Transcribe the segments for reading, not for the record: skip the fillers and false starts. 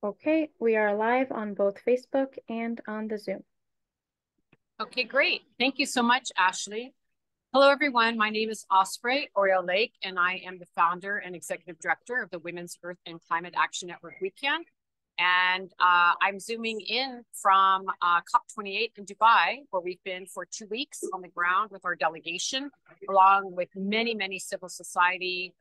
Okay, we are live on both Facebook and on the Zoom. Okay, great. Thank you so much, Ashley. Hello, everyone. My name is Osprey Oriel Lake, and I am the founder and executive director of the Women's Earth and Climate Action Network WECAN. And I'm zooming in from COP28 in Dubai, where we've been for 2 weeks on the ground with our delegation, along with many, many civil society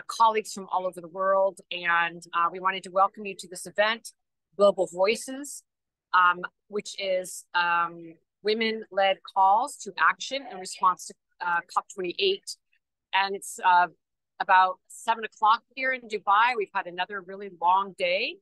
colleagues from all over the world. And we wanted to welcome you to this event, Global Voices, which is women-led calls to action in response to COP28. And it's about 7 o'clock here in Dubai. We've had another really long day.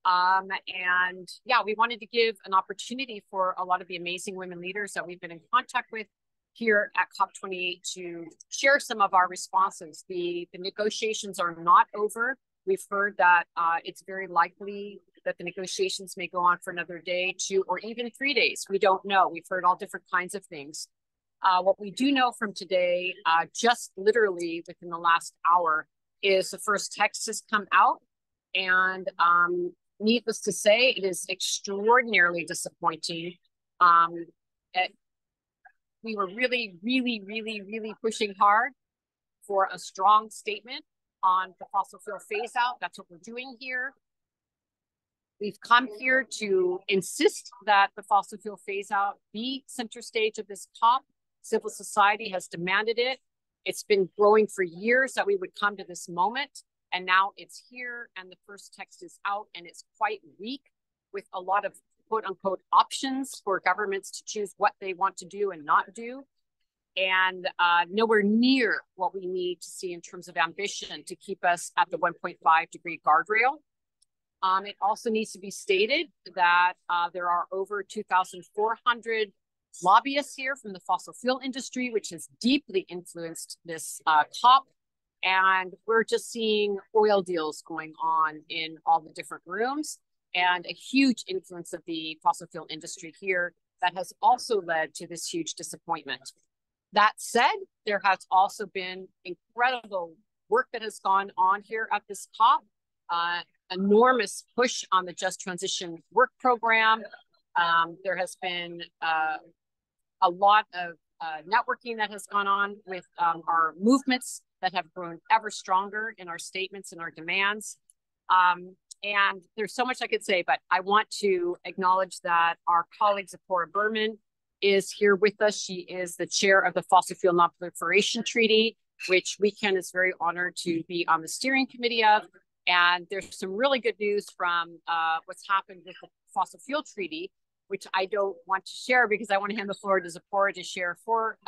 And yeah, we wanted to give an opportunity for a lot of the amazing women leaders that we've been in contact with here at COP28 to share some of our responses. The negotiations are not over. We've heard that it's very likely that the negotiations may go on for another day, 2, or even 3 days. We don't know. We've heard all different kinds of things. What we do know from today, just literally within the last hour, is the first text has come out. And needless to say, it is extraordinarily disappointing. We were really, really, really, really pushing hard for a strong statement on the fossil fuel phase out. That's what we're doing here. We've come here to insist that the fossil fuel phase out be center stage of this COP. Civil society has demanded it. It's been growing for years that we would come to this moment. And now it's here, and the first text is out, and it's quite weak, with a lot of quote unquote options for governments to choose what they want to do and not do. And nowhere near what we need to see in terms of ambition to keep us at the 1.5 degree guardrail. It also needs to be stated that there are over 2,400 lobbyists here from the fossil fuel industry, which has deeply influenced this COP. And we're just seeing oil deals going on in all the different rooms, and a huge influence of the fossil fuel industry here that has also led to this huge disappointment. That said, there has also been incredible work that has gone on here at this COP, enormous push on the Just Transition work program. There has been a lot of networking that has gone on with our movements that have grown ever stronger in our statements and our demands. And there's so much I could say, but I want to acknowledge that our colleague Zipporah Berman is here with us. She is the chair of the Fossil Fuel Non-Proliferation Treaty, which WECAN is very honored to be on the steering committee of. And there's some really good news from what's happened with the Fossil Fuel Treaty, which I don't want to share because I want to hand the floor to Zipporah to share for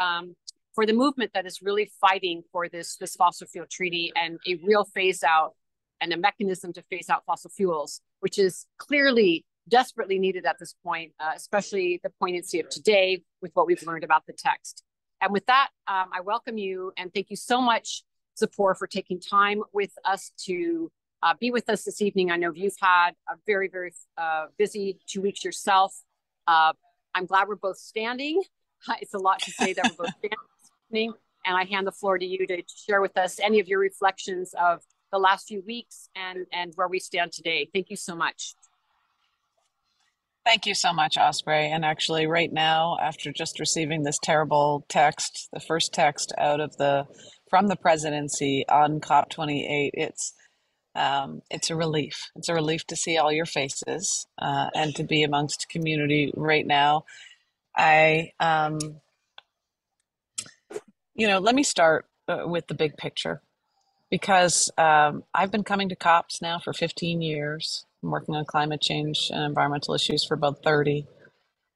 the movement that is really fighting for this fossil fuel treaty and a real phase out and a mechanism to phase out fossil fuels, which is clearly desperately needed at this point, especially the poignancy of today with what we've learned about the text. And with that, I welcome you and thank you so much, Zipporah, for taking time with us to be with us this evening. I know you've had a very, very busy 2 weeks yourself. I'm glad we're both standing. It's a lot to say that we're both standing this evening. And I hand the floor to you to share with us any of your reflections of the last few weeks and where we stand today. Thank you so much. Thank you so much, Osprey. And actually, right now, after just receiving this terrible text, the first text from the presidency on COP28, it's a relief. It's a relief to see all your faces and to be amongst community right now. Let me start with the big picture, because I've been coming to COPs now for 15 years. I'm working on climate change and environmental issues for about 30.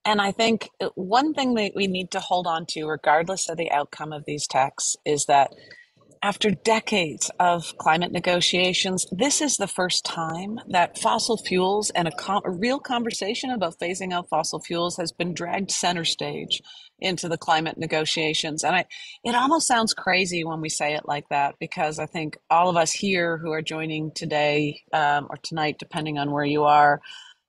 And I think one thing that we need to hold on to, regardless of the outcome of these texts, is that after decades of climate negotiations, this is the first time that fossil fuels and a real conversation about phasing out fossil fuels has been dragged center stage into the climate negotiations. And it almost sounds crazy when we say it like that, because I think all of us here who are joining today or tonight, depending on where you are,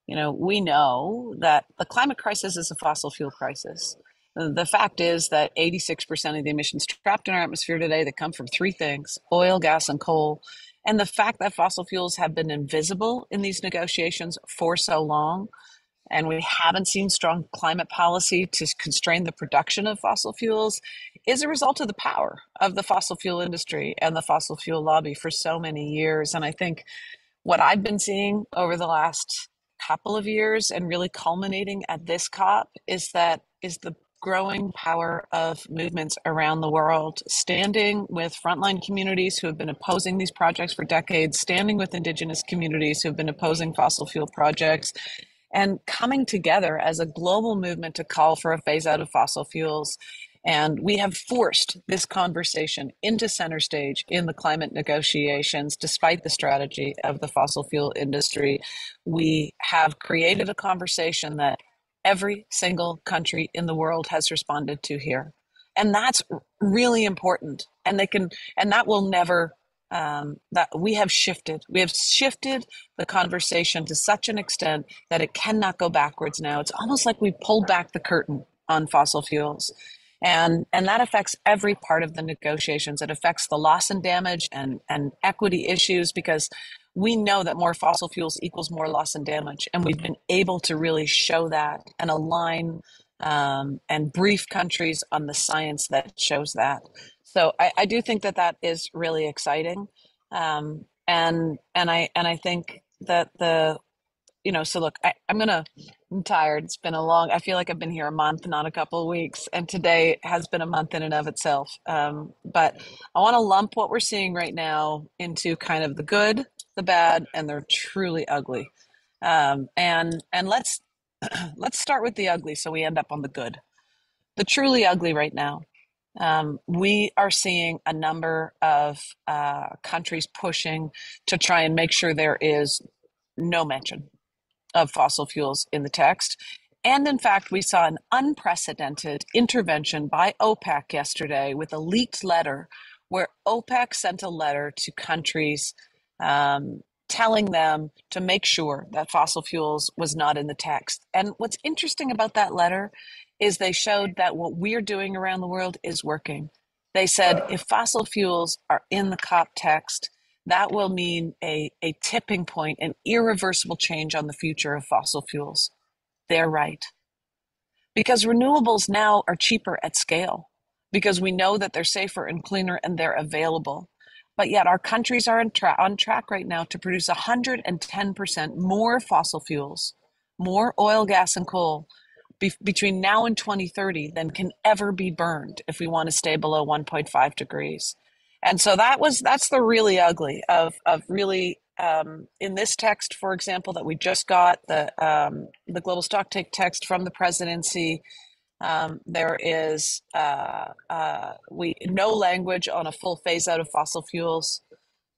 we know that the climate crisis is a fossil fuel crisis. The fact is that 86% of the emissions trapped in our atmosphere today that come from three things: oil, gas, and coal. And the fact that fossil fuels have been invisible in these negotiations for so long, and we haven't seen strong climate policy to constrain the production of fossil fuels, is a result of the power of the fossil fuel industry and the fossil fuel lobby for so many years. And I think what I've been seeing over the last couple of years and really culminating at this COP is the growing power of movements around the world, standing with frontline communities who have been opposing these projects for decades, standing with indigenous communities who have been opposing fossil fuel projects, and coming together as a global movement to call for a phase out of fossil fuels. And we have forced this conversation into center stage in the climate negotiations, despite the strategy of the fossil fuel industry. We have created a conversation that every single country in the world has responded to here. And that's really important. And that will never, that we have shifted the conversation to such an extent that it cannot go backwards now. It's almost like we pulled back the curtain on fossil fuels. And that affects every part of the negotiations. It affects the loss and damage and equity issues, because we know that more fossil fuels equals more loss and damage. And we've been able to really show that and align and brief countries on the science that shows that. So I do think that is really exciting. And I think that so look, I'm tired. I feel like I've been here a month, not a couple of weeks. And today has been a month in and of itself. But I want to lump what we're seeing right now into kind of the good, the bad, and the truly ugly. And let's start with the ugly so we end up on the good. The truly ugly right now. We are seeing a number of countries pushing to try and make sure there is no mention of fossil fuels in the text. And in fact, we saw an unprecedented intervention by OPEC yesterday with a leaked letter where OPEC sent a letter to countries telling them to make sure that fossil fuels was not in the text. And what's interesting about that letter is they showed that what we're doing around the world is working. They said if fossil fuels are in the COP text, that will mean a tipping point, an irreversible change on the future of fossil fuels. They're right. Because renewables now are cheaper at scale, because we know that they're safer and cleaner and they're available. But yet our countries are on track right now to produce 110% more fossil fuels, more oil, gas, and coal between now and 2030 than can ever be burned if we want to stay below 1.5 degrees. And so that's the really ugly of really in this text, for example, that we just got, the global stocktake text from the presidency. There is no language on a full phase out of fossil fuels.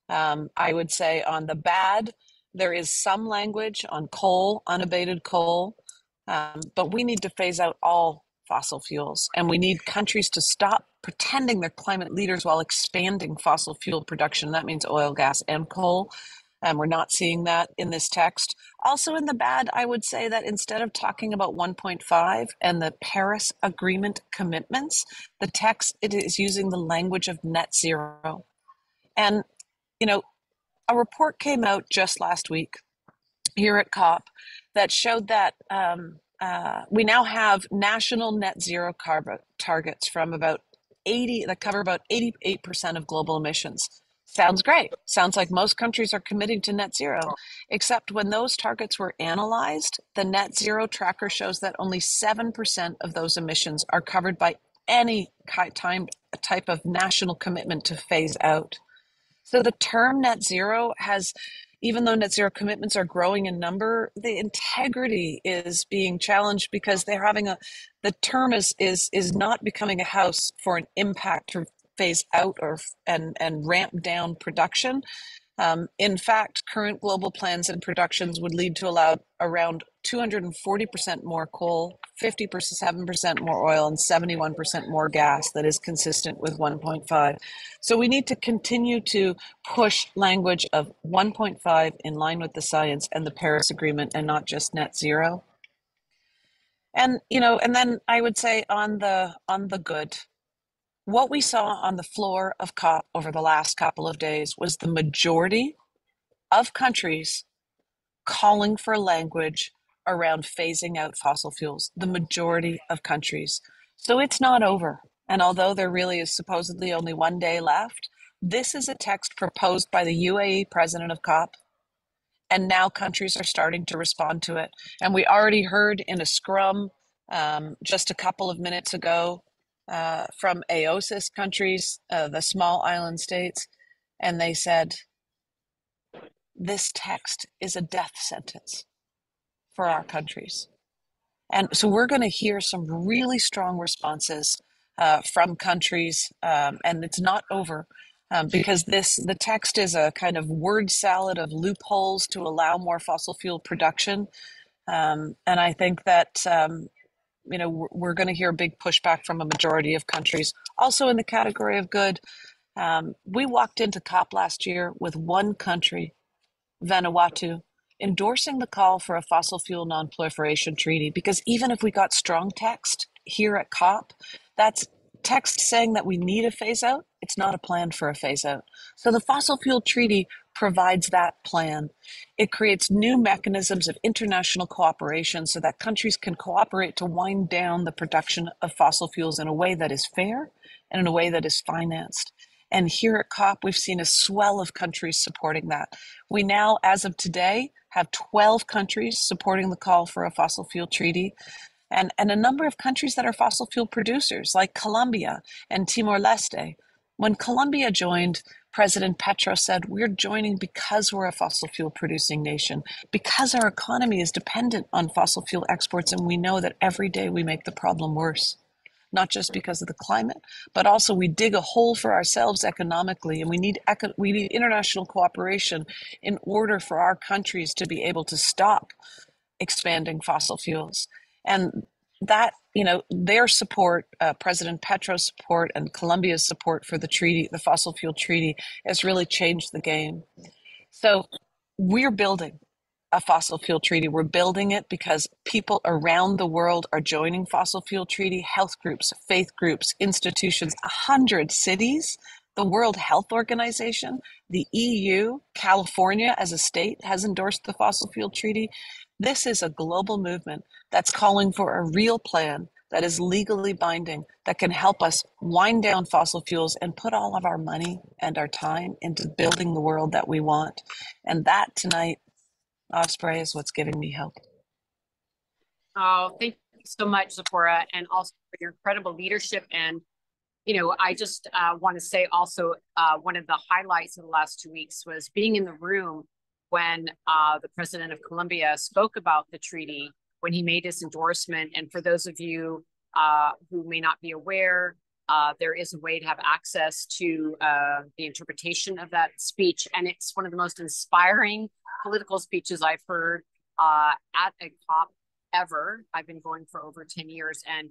I would say on the bad, there is some language on coal, unabated coal, but we need to phase out all fossil fuels, and we need countries to stop pretending they're climate leaders while expanding fossil fuel production. That means oil, gas, and coal. And we're not seeing that in this text. Also in the bad, I would say that instead of talking about 1.5 and the Paris Agreement commitments, the text, it is using the language of net zero. And, a report came out just last week here at COP that showed that we now have national net zero carbon targets from about 80 that cover about 88% of global emissions. Sounds great. Sounds like most countries are committing to net zero, except when those targets were analyzed, the net zero tracker shows that only 7% of those emissions are covered by any type of national commitment to phase out. So the term net zero has, even though net zero commitments are growing in number, the integrity is being challenged because they're having the term is not becoming a house for an impact to phase out and ramp down production. In fact, current global plans and productions would lead to around 240% more coal, 57% more oil, and 71% more gas that is consistent with 1.5. So we need to continue to push language of 1.5 in line with the science and the Paris Agreement and not just net zero. And, and then I would say on the good, What we saw on the floor of COP over the last couple of days was the majority of countries calling for language around phasing out fossil fuels, the majority of countries. So it's not over. And although there really is supposedly only one day left, this is a text proposed by the UAE president of COP. And now countries are starting to respond to it. And we already heard in a scrum just a couple of minutes ago from AOSIS countries, the small island states, and they said, this text is a death sentence for our countries. And so we're going to hear some really strong responses from countries, and it's not over. Because the text is a kind of word salad of loopholes to allow more fossil fuel production, and I think that we're going to hear a big pushback from a majority of countries. Also in the category of good, we walked into COP last year with one country, Vanuatu, endorsing the call for a fossil fuel non-proliferation treaty, because even if we got strong text here at COP, that's text saying that we need a phase out. It's not a plan for a phase out. So the fossil fuel treaty provides that plan. It creates new mechanisms of international cooperation so that countries can cooperate to wind down the production of fossil fuels in a way that is fair and in a way that is financed. And here at COP, we've seen a swell of countries supporting that. We now, as of today, have 12 countries supporting the call for a fossil fuel treaty, and a number of countries that are fossil fuel producers, like Colombia and Timor-Leste. When Colombia joined, President Petro said, we're joining because we're a fossil fuel producing nation, because our economy is dependent on fossil fuel exports, and we know that every day we make the problem worse. Not just because of the climate, but also we dig a hole for ourselves economically, and we need international cooperation in order for our countries to be able to stop expanding fossil fuels. And that, their support, President Petro's support and Colombia's support for the treaty, the fossil fuel treaty, has really changed the game. So we're building a fossil fuel treaty. We're building it because people around the world are joining fossil fuel treaty, health groups, faith groups, institutions, 100 cities, the World Health Organization, the EU, California as a state has endorsed the fossil fuel treaty. This is a global movement that's calling for a real plan that is legally binding, that can help us wind down fossil fuels and put all of our money and our time into building the world that we want. And that tonight, Osprey, is what's giving me hope. Oh, thank you so much, Zipporah, and also for your incredible leadership. And, I just want to say also one of the highlights of the last 2 weeks was being in the room when the president of Colombia spoke about the treaty, when he made his endorsement. And for those of you who may not be aware, there is a way to have access to the interpretation of that speech. And it's one of the most inspiring political speeches I've heard at a COP ever. I've been going for over 10 years, and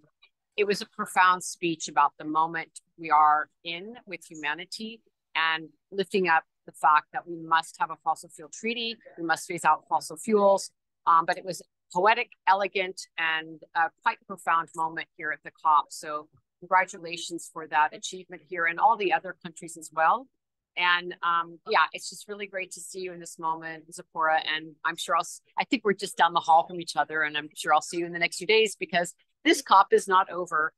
it was a profound speech about the moment we are in with humanity and lifting up the fact that we must have a fossil fuel treaty, we must phase out fossil fuels. But it was poetic, elegant, and quite profound moment here at the COP. So congratulations for that achievement here, and all the other countries as well. And it's just really great to see you in this moment, Zipporah. And I'm sure I think we're just down the hall from each other, and I'm sure I'll see you in the next few days, because this COP is not over.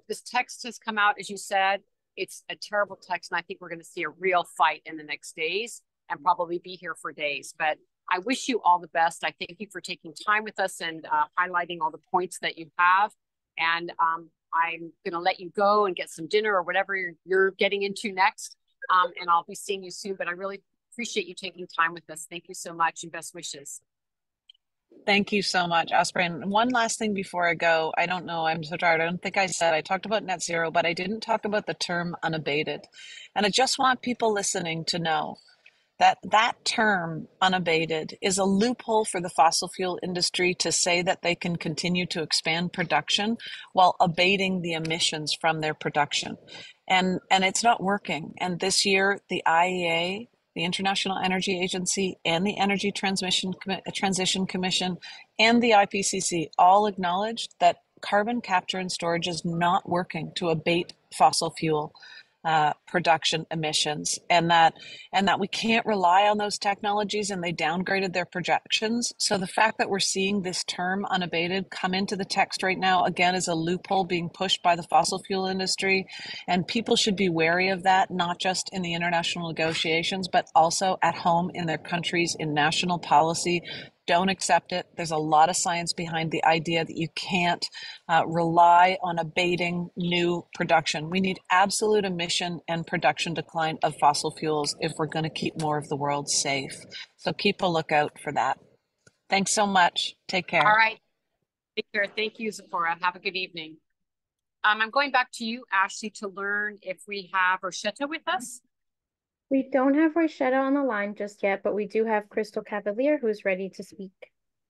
This text has come out, as you said. It's a terrible text, and I think we're going to see a real fight in the next days and probably be here for days. But I wish you all the best. I thank you for taking time with us and highlighting all the points that you have. And I'm going to let you go and get some dinner or whatever you're getting into next. And I'll be seeing you soon, but I really appreciate you taking time with us. Thank you so much, and best wishes. Thank you so much, Osprey. And one last thing before I go, I don't know, I'm so tired. I don't think I talked about net zero, but I didn't talk about the term unabated. And I just want people listening to know that term unabated is a loophole for the fossil fuel industry to say that they can continue to expand production while abating the emissions from their production. And it's not working. And this year, the IEA, the International Energy Agency, and the Energy Transition Commission, and the IPCC all acknowledged that carbon capture and storage is not working to abate fossil fuel production emissions, and that we can't rely on those technologies, and they downgraded their projections. So the fact that we're seeing this term unabated come into the text right now, again, is a loophole being pushed by the fossil fuel industry, and people should be wary of that, not just in the international negotiations, but also at home in their countries, in national policy. Don't accept it. There's a lot of science behind the idea that you can't rely on abating new production. We need absolute emission and production decline of fossil fuels if we're going to keep more of the world safe. So keep a lookout for that. Thanks so much. Take care. All right. Take care. Thank you, Zipporah. Have a good evening. I'm going back to you, Ashley, to learn if we have Rochetta with us. We don't have Rochetta on the line just yet, but we do have Crystal Cavalier who's ready to speak.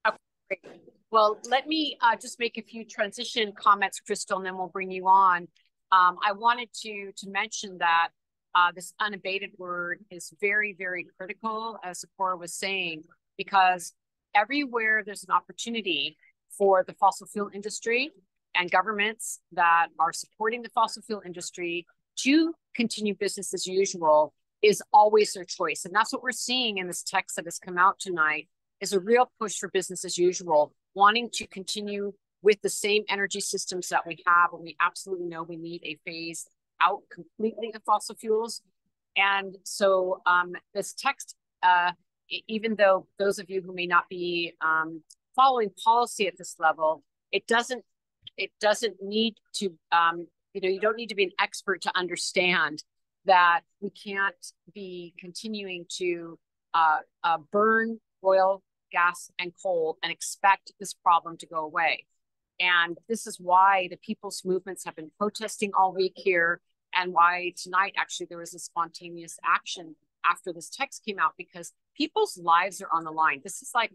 Okay, great. Well, let me just make a few transition comments, Crystal, and then we'll bring you on. I wanted to mention that this unabated word is very, very critical, as Zipporah was saying, because everywhere there's an opportunity for the fossil fuel industry and governments that are supporting the fossil fuel industry to continue business as usual is always their choice. And that's what we're seeing in this text that has come out tonight, is a real push for business as usual, wanting to continue with the same energy systems that we have. And we absolutely know we need a phase out completely of fossil fuels. And so this text, even though those of you who may not be following policy at this level, it doesn't need to, you don't need to be an expert to understand that we can't be continuing to burn oil, gas, and coal and expect this problem to go away. And this is why the people's movements have been protesting all week here, and why tonight actually there was a spontaneous action after this text came out, because people's lives are on the line. This is like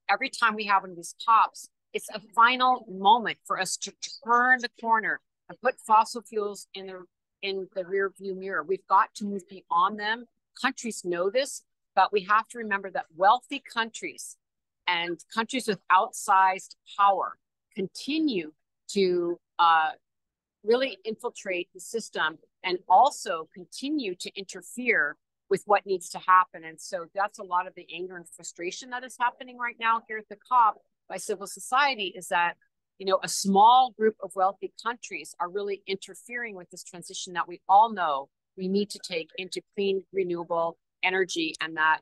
every time we have one of these COPs, it's a final moment for us to turn the corner and put fossil fuels in the rear view mirror. We've got to move beyond them. Countries know this, but we have to remember that wealthy countries and countries with outsized power continue to really infiltrate the system and also continue to interfere with what needs to happen. And so that's a lot of the anger and frustration that is happening right now here at the COP by civil society, is that a small group of wealthy countries are really interfering with this transition that we all know we need to take into clean, renewable energy, and that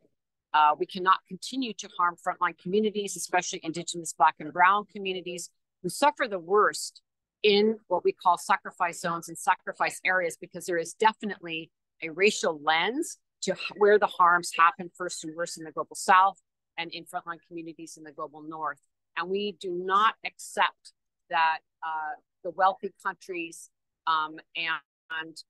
we cannot continue to harm frontline communities, especially Indigenous, Black, and Brown communities, who suffer the worst in what we call sacrifice zones and sacrifice areas, because there is definitely a racial lens to where the harms happen first and worst in the global South and in frontline communities in the global North. And we do not accept that the wealthy countries and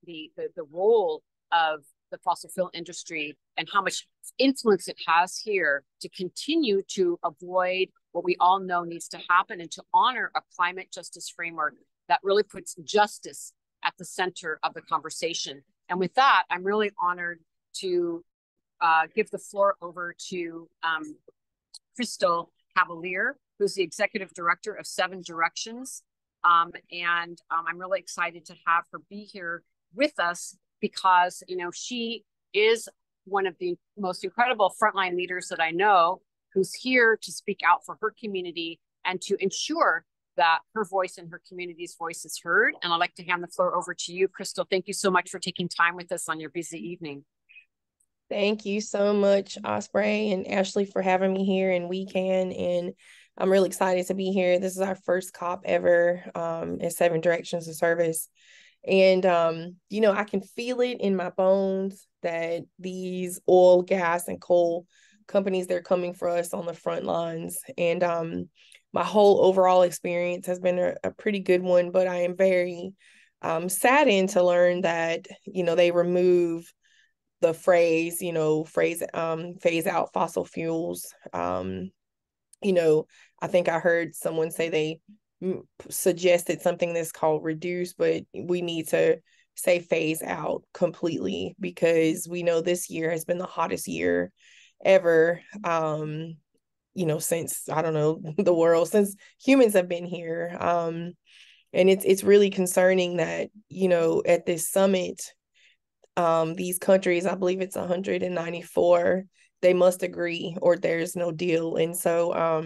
the role of the fossil fuel industry and how much influence it has here to continue to avoid what we all know needs to happen, and to honor a climate justice framework that really puts justice at the center of the conversation. And with that, I'm really honored to give the floor over to Crystal Cavalier, who's the executive director of 7 Directions. I'm really excited to have her be here with us, because she is one of the most incredible frontline leaders that I know, who's here to speak out for her community and to ensure that her voice and her community's voice is heard. And I'd like to hand the floor over to you, Crystal. Thank you so much for taking time with us on your busy evening. Thank you so much, Osprey and Ashley, for having me here in WECAN. And I'm really excited to be here. This is our first COP ever at 7 Directions of Service. And, I can feel it in my bones that these oil, gas, and coal companies, they're coming for us on the front lines. And my whole overall experience has been a pretty good one, but I am very saddened to learn that, they remove the phrase, phase out fossil fuels. I think I heard someone say they suggested something that's called reduce, but we need to say phase out completely, because we know this year has been the hottest year ever, since, I don't know, the world, since humans have been here. And it's really concerning that, at this summit, these countries, I believe it's 194, they must agree or there's no deal. And so,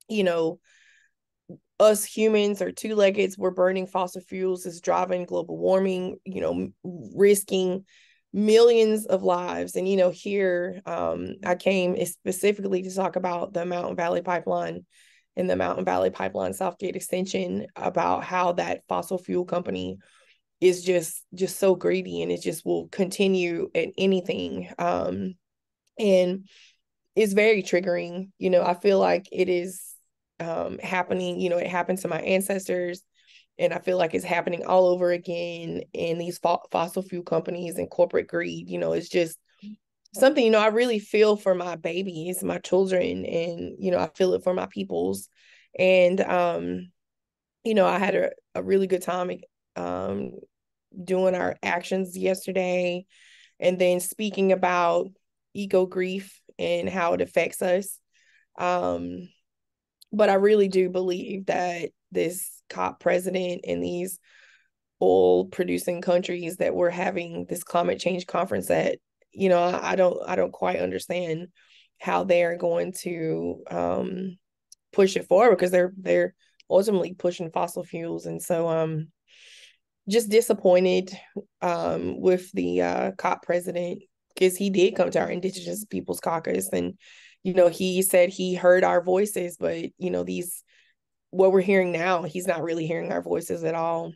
you know, us humans are two-leggeds, we're burning fossil fuels, is driving global warming, risking millions of lives. And, here I came specifically to talk about the Mountain Valley Pipeline and the Mountain Valley Pipeline Southgate extension, about how that fossil fuel company is just so greedy, and it just will continue at anything. And it's very triggering. I feel like it is happening. It happened to my ancestors, and I feel like it's happening all over again. And these fossil fuel companies and corporate greed, it's just something, I really feel for my babies, my children, and, I feel it for my peoples. And, I had a really good time doing our actions yesterday, and then speaking about eco grief and how it affects us. But I really do believe that this COP president and these oil producing countries that we're having this climate change conference at, I don't quite understand how they're going to push it forward, because they're ultimately pushing fossil fuels. And so just disappointed with the COP president, because he did come to our Indigenous Peoples Caucus, and he said he heard our voices, but these, what we're hearing now, he's not really hearing our voices at all.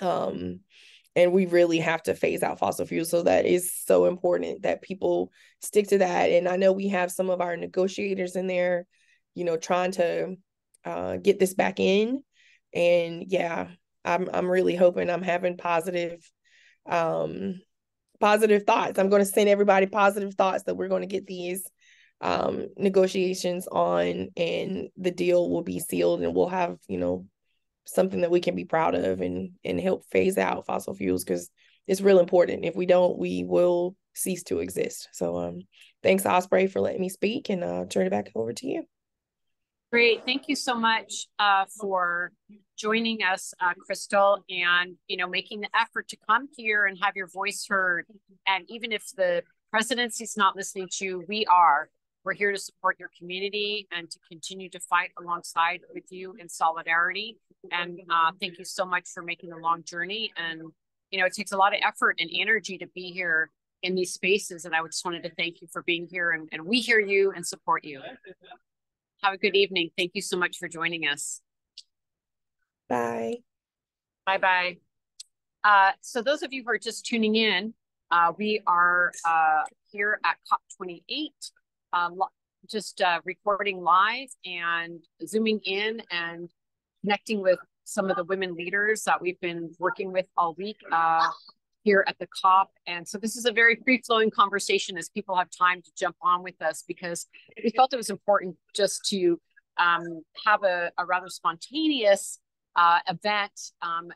And we really have to phase out fossil fuels. So that is so important that people stick to that. And I know we have some of our negotiators in there, trying to get this back in. And yeah, I'm really hoping, I'm having positive thoughts. I'm going to send everybody positive thoughts that we're going to get these negotiations on, and the deal will be sealed, and we'll have, something that we can be proud of, and help phase out fossil fuels, because it's real important. If we don't, we will cease to exist. So thanks, Osprey, for letting me speak, and turn it back over to you. Great. Thank you so much for joining us, Crystal, and making the effort to come here and have your voice heard. And even if the presidency's not listening to you, we're here to support your community and to continue to fight alongside with you in solidarity. And thank you so much for making the long journey. And it takes a lot of effort and energy to be here in these spaces. And I just wanted to thank you for being here. And we hear you and support you. Have a good evening. Thank you so much for joining us. Bye. Bye-bye. So those of you who are just tuning in, we are here at COP28, just recording live and zooming in and connecting with some of the women leaders that we've been working with all week here at the COP. And so this is a very free-flowing conversation as people have time to jump on with us, because we felt it was important just to have a rather spontaneous event,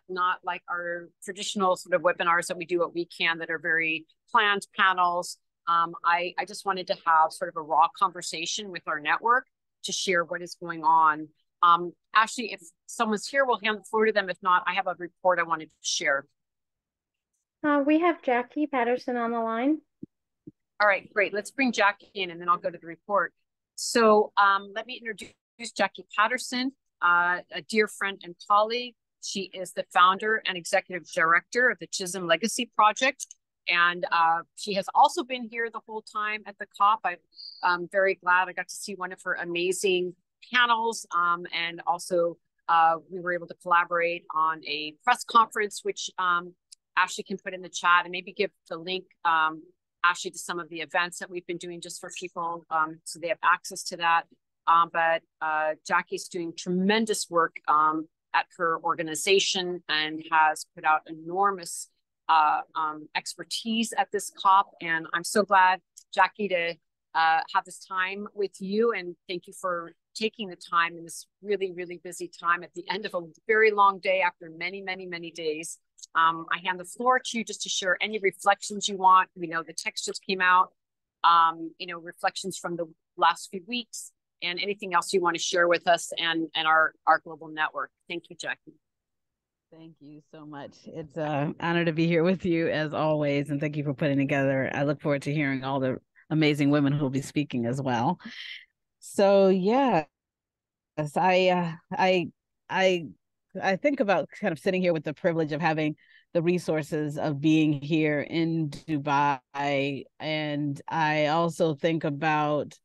not like our traditional sort of webinars that we do at WECAN that are very planned panels. I just wanted to have sort of a raw conversation with our network to share what is going on. Ashley, if someone's here, we'll hand the floor to them. If not, I have a report I wanted to share. We have Jackie Patterson on the line. All right, great. Let's bring Jackie in, and then I'll go to the report. So let me introduce Jackie Patterson, a dear friend and colleague. She is the founder and executive director of the Chisholm Legacy Project. And she has also been here the whole time at the COP. I'm very glad I got to see one of her amazing panels. And also we were able to collaborate on a press conference, which Ashley can put in the chat, and maybe give the link, Ashley, to some of the events that we've been doing just for people so they have access to that. But Jackie's doing tremendous work at her organization and has put out enormous expertise at this COP. And I'm so glad, Jackie, to have this time with you. And thank you for taking the time in this really, really busy time at the end of a very long day after many, many, many days. I hand the floor to you just to share any reflections you want. We know the text just came out, reflections from the last few weeks, and anything else you want to share with us and our global network. Thank you, Jackie. Thank you so much. It's an honor to be here with you as always, and thank you for putting together. I look forward to hearing all the amazing women who will be speaking as well. So yes, I I think about kind of sitting here with the privilege of having the resources of being here in Dubai, and I also think about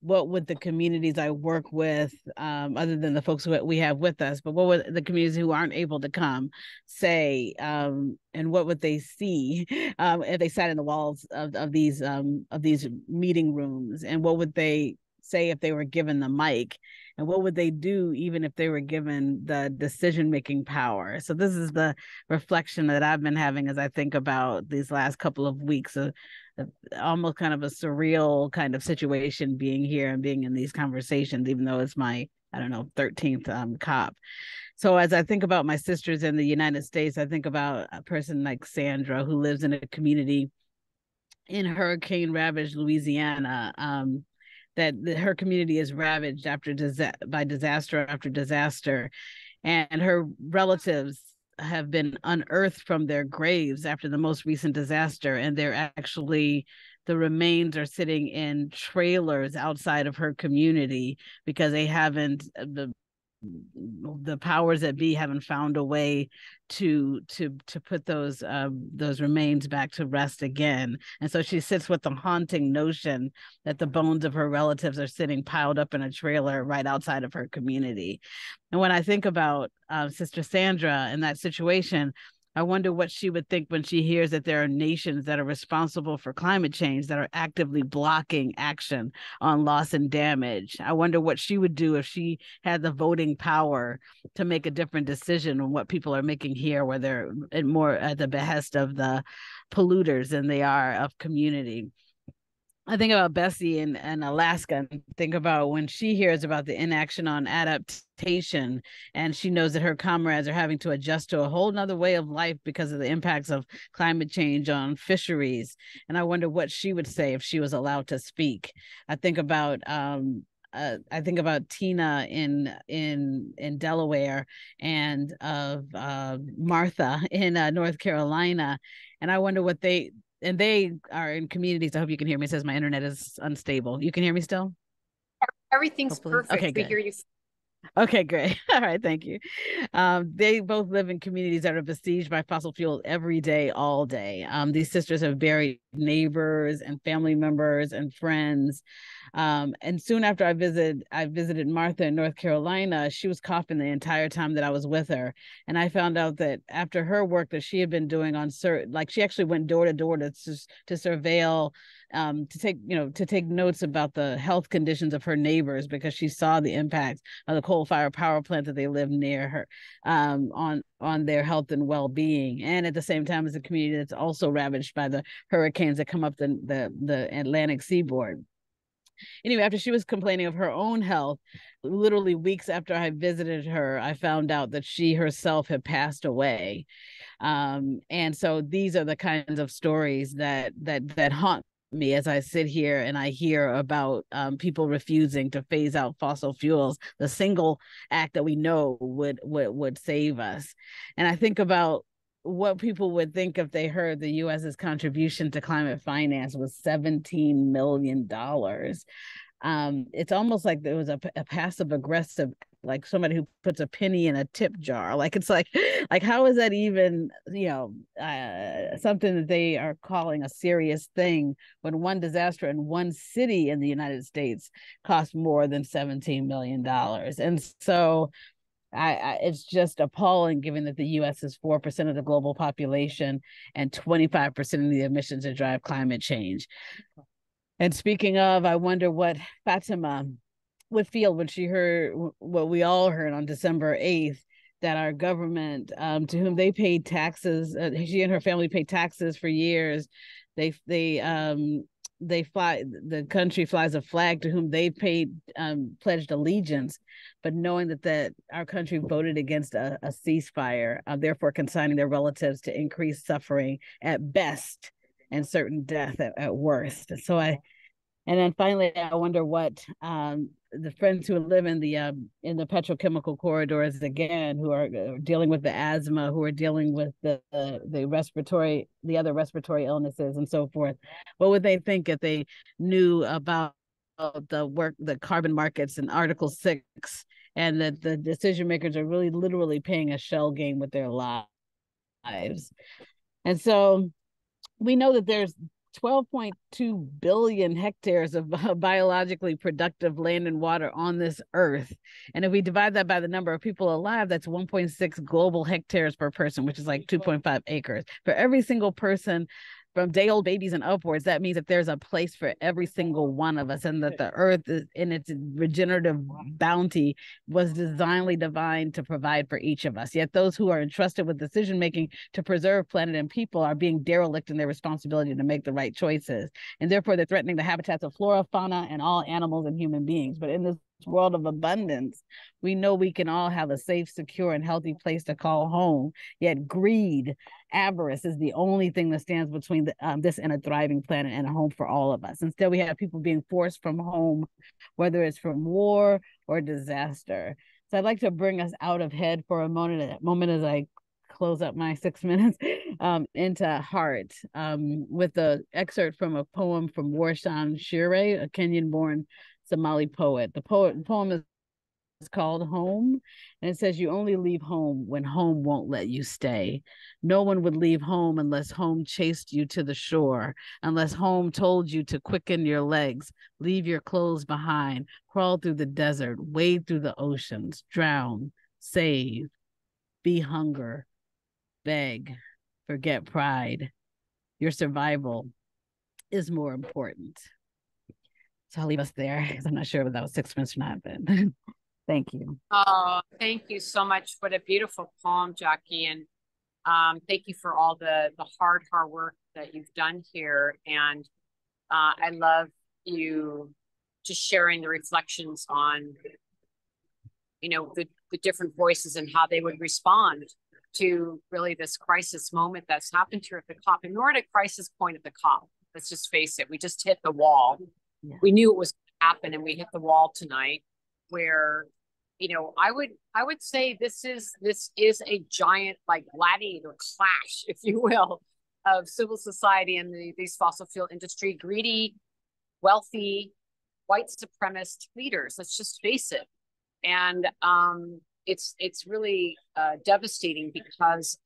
what would the communities I work with, other than the folks who we have with us, but what would the communities who aren't able to come say, and what would they see if they sat in the walls of these meeting rooms, and what would they say if they were given the mic, and what would they do even if they were given the decision making power? So this is the reflection that I've been having as I think about these last couple of weeks of almost kind of a surreal kind of situation being here and being in these conversations, even though it's my, I don't know, 13th COP. So as I think about my sisters in the United States, I think about a person like Sandra who lives in a community in hurricane ravaged Louisiana. That her community is ravaged by disaster after disaster, and her relatives have been unearthed from their graves after the most recent disaster, and they're actually, the remains are sitting in trailers outside of her community because they haven't, the powers that be haven't found a way to put those remains back to rest again. And so she sits with the haunting notion that the bones of her relatives are sitting piled up in a trailer right outside of her community. And when I think about Sister Sandra in that situation, I wonder what she would think when she hears that there are nations that are responsible for climate change that are actively blocking action on loss and damage. I wonder what she would do if she had the voting power to make a different decision on what people are making here, where they're more at the behest of the polluters than they are of community. I think about Bessie in Alaska, and think about when she hears about the inaction on adaptation, and she knows that her comrades are having to adjust to a whole nother way of life because of the impacts of climate change on fisheries. And I wonder what she would say if she was allowed to speak. I think about Tina in Delaware, and of Martha in North Carolina, and I wonder what they are in communities. I hope you can hear me. It says my internet is unstable. You can hear me still? Everything's Hopefully. perfect. Okay, We good. hear you. Okay, great. All right, thank you. They both live in communities that are besieged by fossil fuels every day, all day. These sisters have buried neighbors and family members and friends. And soon after I visited Martha in North Carolina. She was coughing the entire time that I was with her. And I found out that after her work that she had been doing on certain, like she actually went door to door to surveil, to take notes about the health conditions of her neighbors, because she saw the impact of the coal-fired power plant that they live near her, on their health and well-being, and at the same time as a community that's also ravaged by the hurricanes that come up the Atlantic seaboard. Anyway, after she was complaining of her own health, literally weeks after I visited her, I found out that she herself had passed away. And so these are the kinds of stories that haunt me as I sit here and I hear about people refusing to phase out fossil fuels, the single act that we know would save us. And I think about what people would think if they heard the US's contribution to climate finance was $17 million. It's almost like there was a passive aggressive, like somebody who puts a penny in a tip jar. Like it's like how is that even, something that they are calling a serious thing when one disaster in one city in the United States cost more than $17 million. And so it's just appalling, given that the U.S. is 4% of the global population and 25% of the emissions that drive climate change. And speaking of, I wonder what Fatima would feel when she heard what we all heard on December 8th, that our government, to whom they paid taxes, she and her family paid taxes for years. They fly, the country flies a flag to whom they paid, pledged allegiance, but knowing that our country voted against a ceasefire, therefore consigning their relatives to increased suffering at best and certain death at worst. So And then finally, I wonder what the friends who live in the petrochemical corridors again, who are dealing with the asthma, who are dealing with the other respiratory illnesses and so forth, what would they think if they knew about the carbon markets in Article 6, and that the decision makers are really literally playing a shell game with their lives? And so we know that there's 12.2 billion hectares of biologically productive land and water on this earth. And if we divide that by the number of people alive, that's 1.6 global hectares per person, which is like 2.5 acres. For every single person from day old babies and upwards, that means that there's a place for every single one of us, and that the earth in its regenerative bounty was designed to provide for each of us. Yet those who are entrusted with decision making to preserve planet and people are being derelict in their responsibility to make the right choices. And therefore they're threatening the habitats of flora, fauna, and all animals and human beings. But in this world of abundance, we know we can all have a safe, secure, and healthy place to call home. Yet greed, avarice is the only thing that stands between this and a thriving planet and a home for all of us. Instead, we have people being forced from home, whether it's from war or disaster. So I'd like to bring us out of head for a moment as I close up my 6 minutes into heart with an excerpt from a poem from Warshan Shire, a Kenyan-born Somali poet. The poem is called Home, and it says, "You only leave home when home won't let you stay. No one would leave home unless home chased you to the shore, unless home told you to quicken your legs, leave your clothes behind, crawl through the desert, wade through the oceans, drown, save, be hunger, beg, forget pride. Your survival is more important." So I'll leave us there because I'm not sure if that was 6 minutes or not, but thank you. Oh, thank you so much. What a beautiful poem, Jackie. And thank you for all the hard work that you've done here. And I love you just sharing the reflections on, the different voices and how they would respond to really this crisis moment that's happened here at the COP. And we're at a crisis point at the COP. Let's just face it. We just hit the wall. Yeah. We knew it was going to happen, and we hit the wall tonight where, I would say this is a giant like gladiator clash, if you will, of civil society and these fossil fuel industry, greedy, wealthy, white supremacist leaders. Let's just face it. And it's really devastating because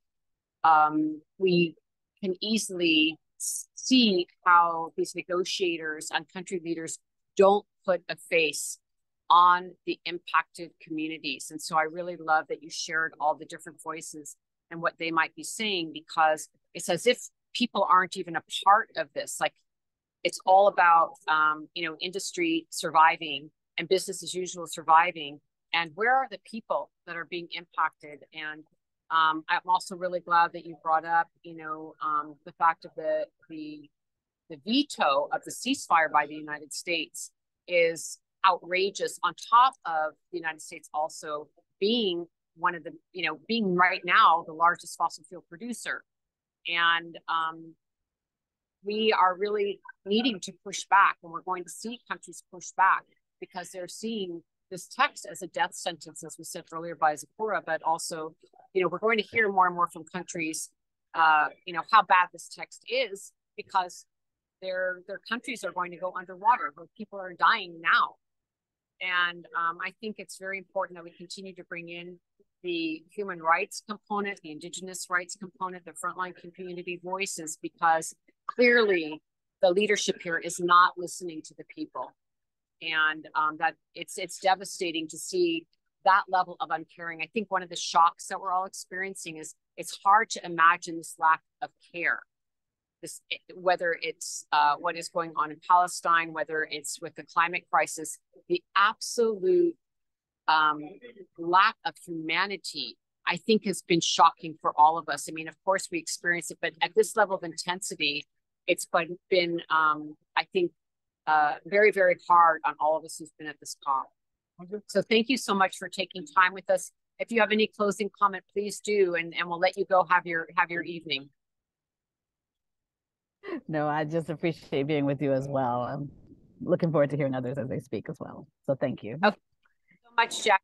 we can easily see how these negotiators and country leaders don't put a face on the impacted communities. And so I really love that you shared all the different voices and what they might be saying, because it's as if people aren't even a part of this. Like, it's all about, industry surviving and business as usual surviving. And where are the people that are being impacted? And I'm also really glad that you brought up, the fact of the veto of the ceasefire by the United States is outrageous, on top of the United States also being one of the, being right now the largest fossil fuel producer. And we are really needing to push back, and we're going to see countries push back because they're seeing this text as a death sentence, as we said earlier by Zipporah, but also, we're going to hear more and more from countries, how bad this text is, because their countries are going to go underwater, where people are dying now. And I think it's very important that we continue to bring in the human rights component, the indigenous rights component, the frontline community voices, because clearly the leadership here is not listening to the people. And that it's devastating to see that level of uncaring. I think one of the shocks that we're all experiencing is it's hard to imagine this lack of care. Whether it's what is going on in Palestine, whether it's with the climate crisis, the absolute lack of humanity, I think, has been shocking for all of us. I mean, of course, we experience it, but at this level of intensity, it's been I think, very, very hard on all of us who've been at this COP. So thank you so much for taking time with us. If you have any closing comment, please do, and we'll let you go have your evening. No, I just appreciate being with you as well. looking forward to hearing others as they speak as well. So thank you. Okay, so much, Jack.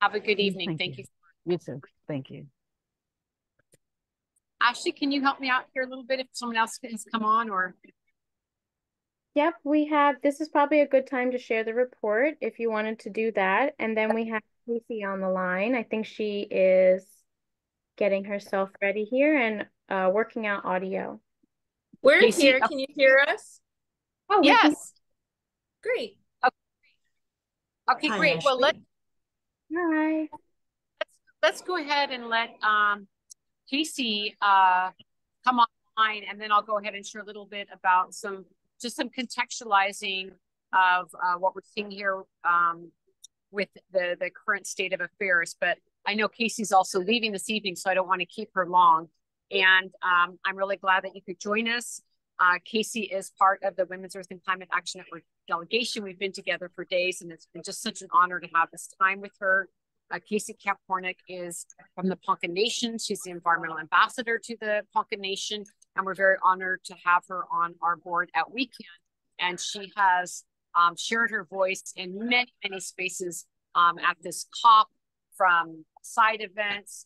Have a good evening. Thank you. You too. Thank you. Ashley, can you help me out here a little bit if someone else has come on or? Yep, this is probably a good time to share the report if you wanted to do that. And then we have Casey on the line. I think she is getting herself ready here and working out audio. We're Casey, here. Can you hear us? Oh, yes. Great. Okay, Hi, great. Ashley. Well, Hi. let's go ahead and let Casey come online, and then I'll go ahead and share a little bit about some contextualizing of what we're seeing here with the current state of affairs. But I know Casey's also leaving this evening, so I don't want to keep her long. And I'm really glad that you could join us. Casey is part of the Women's Earth and Climate Action Network delegation. We've been together for days, and it's been just such an honor to have this time with her. Casey Kapornik is from the Ponca Nation. She's the environmental ambassador to the Ponca Nation, and we're very honored to have her on our board at WECAN. And she has shared her voice in many, many spaces at this COP, from side events,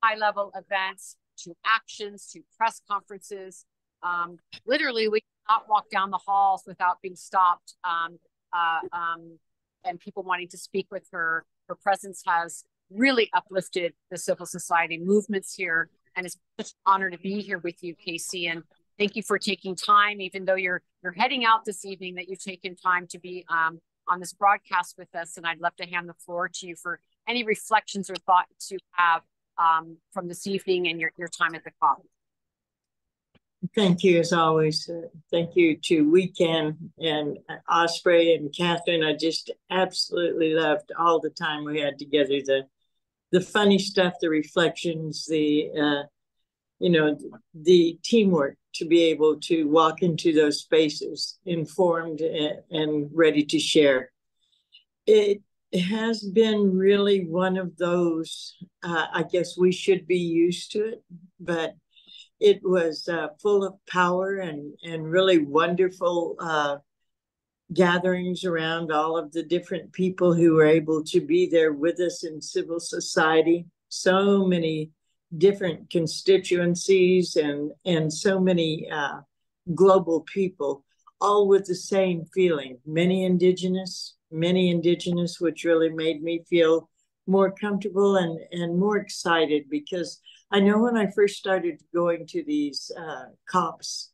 high-level events, to actions, to press conferences. Literally, we cannot walk down the halls without being stopped and people wanting to speak with her. Her presence has really uplifted the civil society movements here, and it's such an honor to be here with you, Casey. And thank you for taking time, even though you're heading out this evening, that you've taken time to be on this broadcast with us. And I'd love to hand the floor to you for any reflections or thoughts you have from this evening and your time at the COP. Thank you, as always. Thank you to WECAN and Osprey and Catherine. I just absolutely loved all the time we had together. The funny stuff, the reflections, the teamwork to be able to walk into those spaces informed and ready to share. It has been really one of those, I guess we should be used to it, but it was full of power and really wonderful gatherings around all of the different people who were able to be there with us in civil society. So many different constituencies and so many global people, all with the same feeling. Many indigenous, which really made me feel more comfortable and more excited, because I know when I first started going to these COPs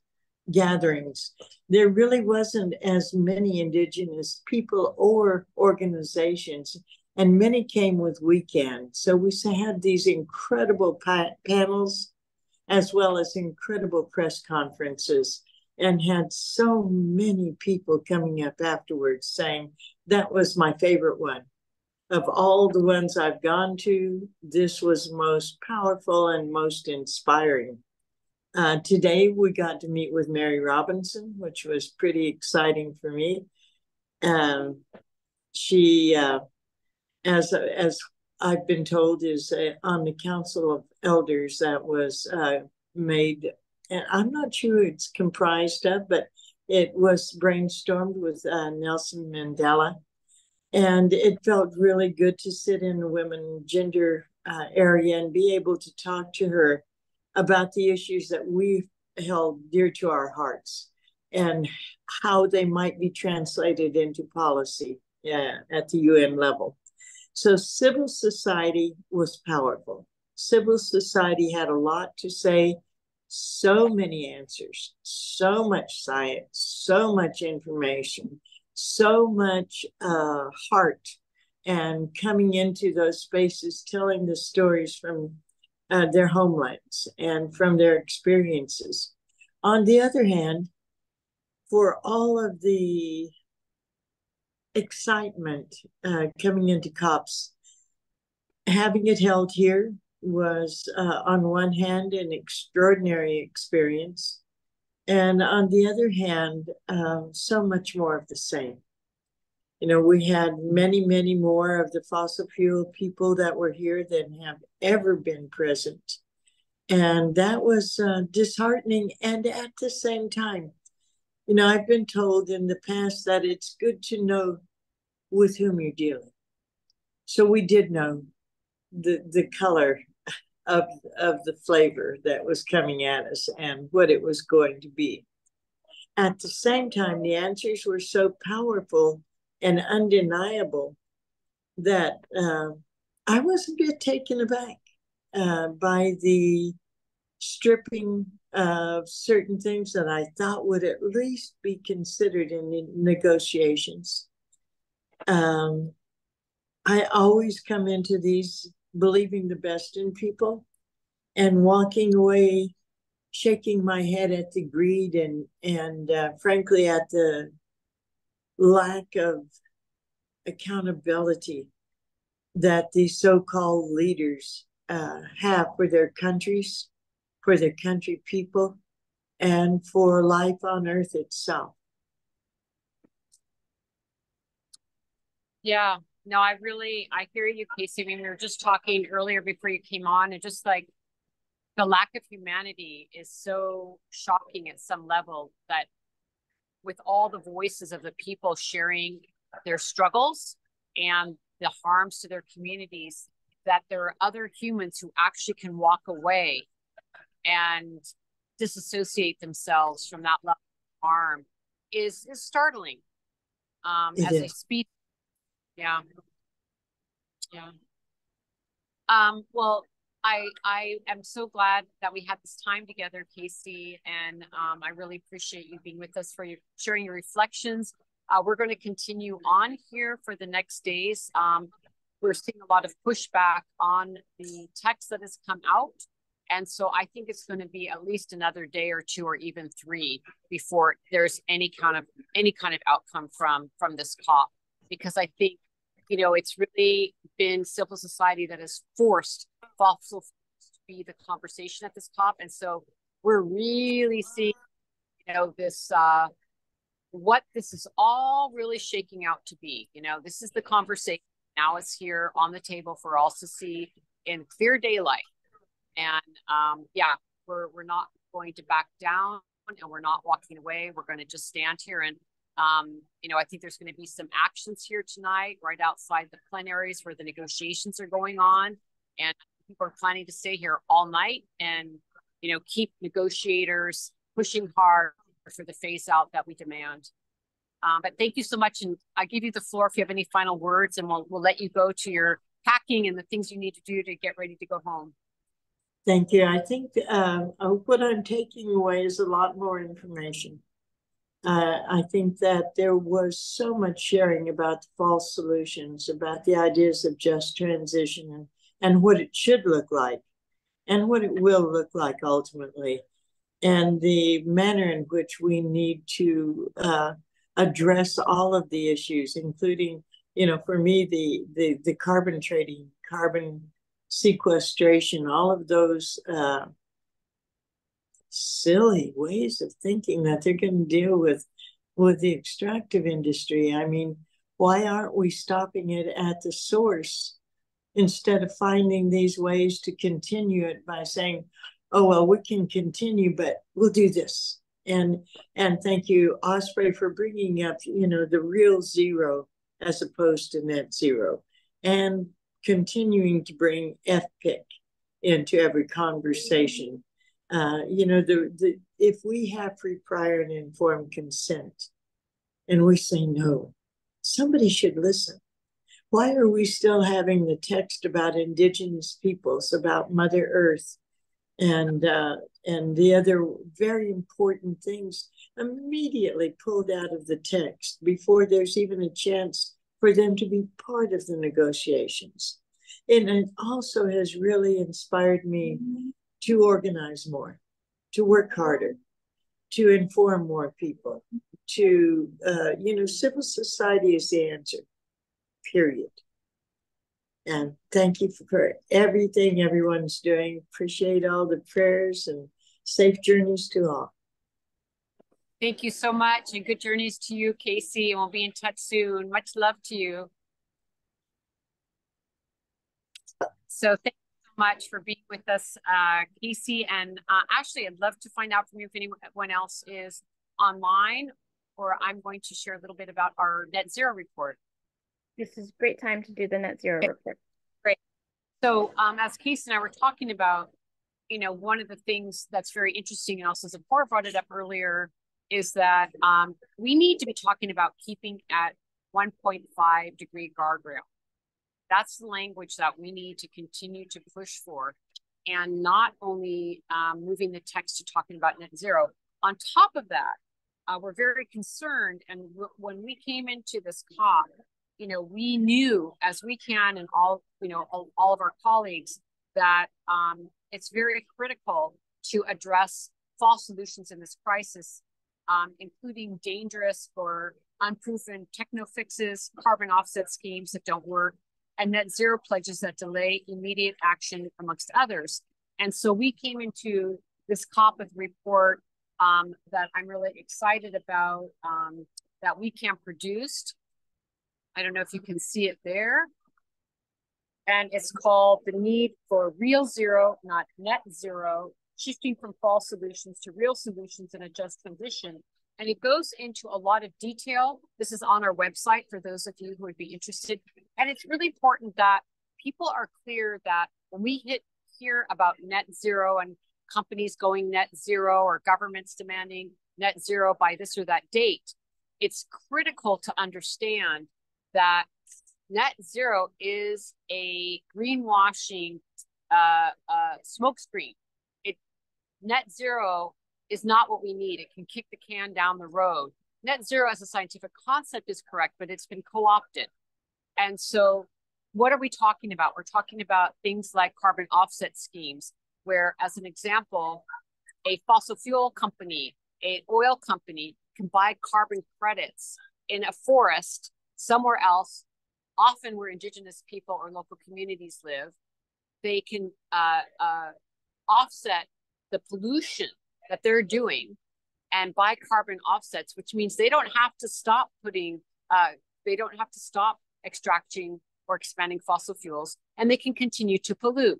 gatherings, there really wasn't as many indigenous people or organizations, and many came with WECAN. So we had these incredible panels as well as incredible press conferences, and had so many people coming up afterwards saying that was my favorite one. Of all the ones I've gone to, this was most powerful and most inspiring. Today, we got to meet with Mary Robinson, which was pretty exciting for me. She, as I've been told, is on the Council of Elders that was made, and I'm not sure it's comprised of, but it was brainstormed with Nelson Mandela. And it felt really good to sit in the women gender area and be able to talk to her about the issues that we've held dear to our hearts and how they might be translated into policy at the UN level. So civil society was powerful. Civil society had a lot to say, so many answers, so much science, so much information, so much heart, and coming into those spaces, telling the stories from their homelands and from their experiences. On the other hand, for all of the excitement coming into COPs, having it held here was on one hand an extraordinary experience, and on the other hand, so much more of the same. You know, we had many, many more of the fossil fuel people that were here than have ever been present. And that was disheartening. And at the same time, I've been told in the past that it's good to know with whom you're dealing. So we did know the color of the flavor that was coming at us and what it was going to be. At the same time, the answers were so powerful and undeniable that I was a bit taken aback by the stripping of certain things that I thought would at least be considered in the negotiations. I always come into these believing the best in people and walking away shaking my head at the greed and frankly at the lack of accountability that these so-called leaders have for their countries, for their country people, and for life on earth itself. Yeah, no, I hear you, Casey. I mean, we were just talking earlier before you came on, and just like the lack of humanity is so shocking at some level that with all the voices of the people sharing their struggles and the harms to their communities, that there are other humans who actually can walk away and disassociate themselves from that level of harm is startling. As a species. Yeah. Yeah. Well, I am so glad that we had this time together, Casey, and I really appreciate you being with us for sharing your reflections. We're going to continue on here for the next days. We're seeing a lot of pushback on the text that has come out. And so I think it's going to be at least another day or two or even 3 before there's any kind of outcome from this COP, because I think it's really been civil society that has forced fossil fuels to be the conversation at this COP. And so we're really seeing, this, what this is all really shaking out to be. This is the conversation. Now it's here on the table for all to see in clear daylight. And we're not going to back down, and we're not walking away. We're going to just stand here and I think there's going to be some actions here tonight, right outside the plenaries where the negotiations are going on. And people are planning to stay here all night and, keep negotiators pushing hard for the phase out that we demand. But thank you so much. And I give you the floor if you have any final words, and we'll let you go to your packing and the things you need to do to get ready to go home. Thank you. I think what I'm taking away is a lot more information. I think that there was so much sharing about the false solutions, about the ideas of just transition and what it should look like and what it will look like ultimately, and the manner in which we need to address all of the issues, including, for me, the carbon trading, carbon sequestration, all of those silly ways of thinking that they're going to deal with the extractive industry. I mean, why aren't we stopping it at the source instead of finding these ways to continue it by saying, oh, well, we can continue, but we'll do this. And thank you, Osprey, for bringing up, the real zero as opposed to net zero, and continuing to bring FPIC into every conversation. If we have free, prior, and informed consent, and we say no, somebody should listen. Why are we still having the text about indigenous peoples, about Mother Earth, and the other very important things immediately pulled out of the text before there's even a chance for them to be part of the negotiations? And it also has really inspired me to organize more, to work harder, to inform more people, to, civil society is the answer, period. And thank you for everything everyone's doing. Appreciate all the prayers, and safe journeys to all. Thank you so much, and good journeys to you, Casey. And we'll be in touch soon. Much love to you. So thank you so much for being with us, Casey. And Ashley, I'd love to find out from you if anyone else is online, or I'm going to share a little bit about our net zero report. This is a great time to do the net zero report. Great. So as Casey and I were talking about, one of the things that's very interesting, and also Zipporah brought it up earlier, is that we need to be talking about keeping at 1.5 degree guardrail. That's the language that we need to continue to push for, and not only moving the text to talking about net zero. On top of that, we're very concerned, and when we came into this COP, we knew, as WECAN and all of our colleagues, that it's very critical to address false solutions in this crisis, including dangerous or unproven techno fixes, carbon offset schemes that don't work, and net zero pledges that delay immediate action, amongst others. And so we came into this COP with a report that I'm really excited about, that WECAN produced. I don't know if you can see it there. And it's called The Need for Real Zero, Not Net Zero, Shifting from False Solutions to Real Solutions in a Just Transition. And it goes into a lot of detail. This is on our website for those of you who would be interested. And it's really important that people are clear that when we hear about net zero and companies going net zero or governments demanding net zero by this or that date, it's critical to understand that net zero is a greenwashing smokescreen. Net zero is not what we need. It can kick the can down the road. Net zero as a scientific concept is correct, but it's been co-opted. And so what are we talking about? We're talking about things like carbon offset schemes, where, as an example, a fossil fuel company, an oil company can buy carbon credits in a forest somewhere else, often where indigenous people or local communities live. They can offset the pollution that they're doing and buy carbon offsets, which means they don't have to stop extracting or expanding fossil fuels, and they can continue to pollute.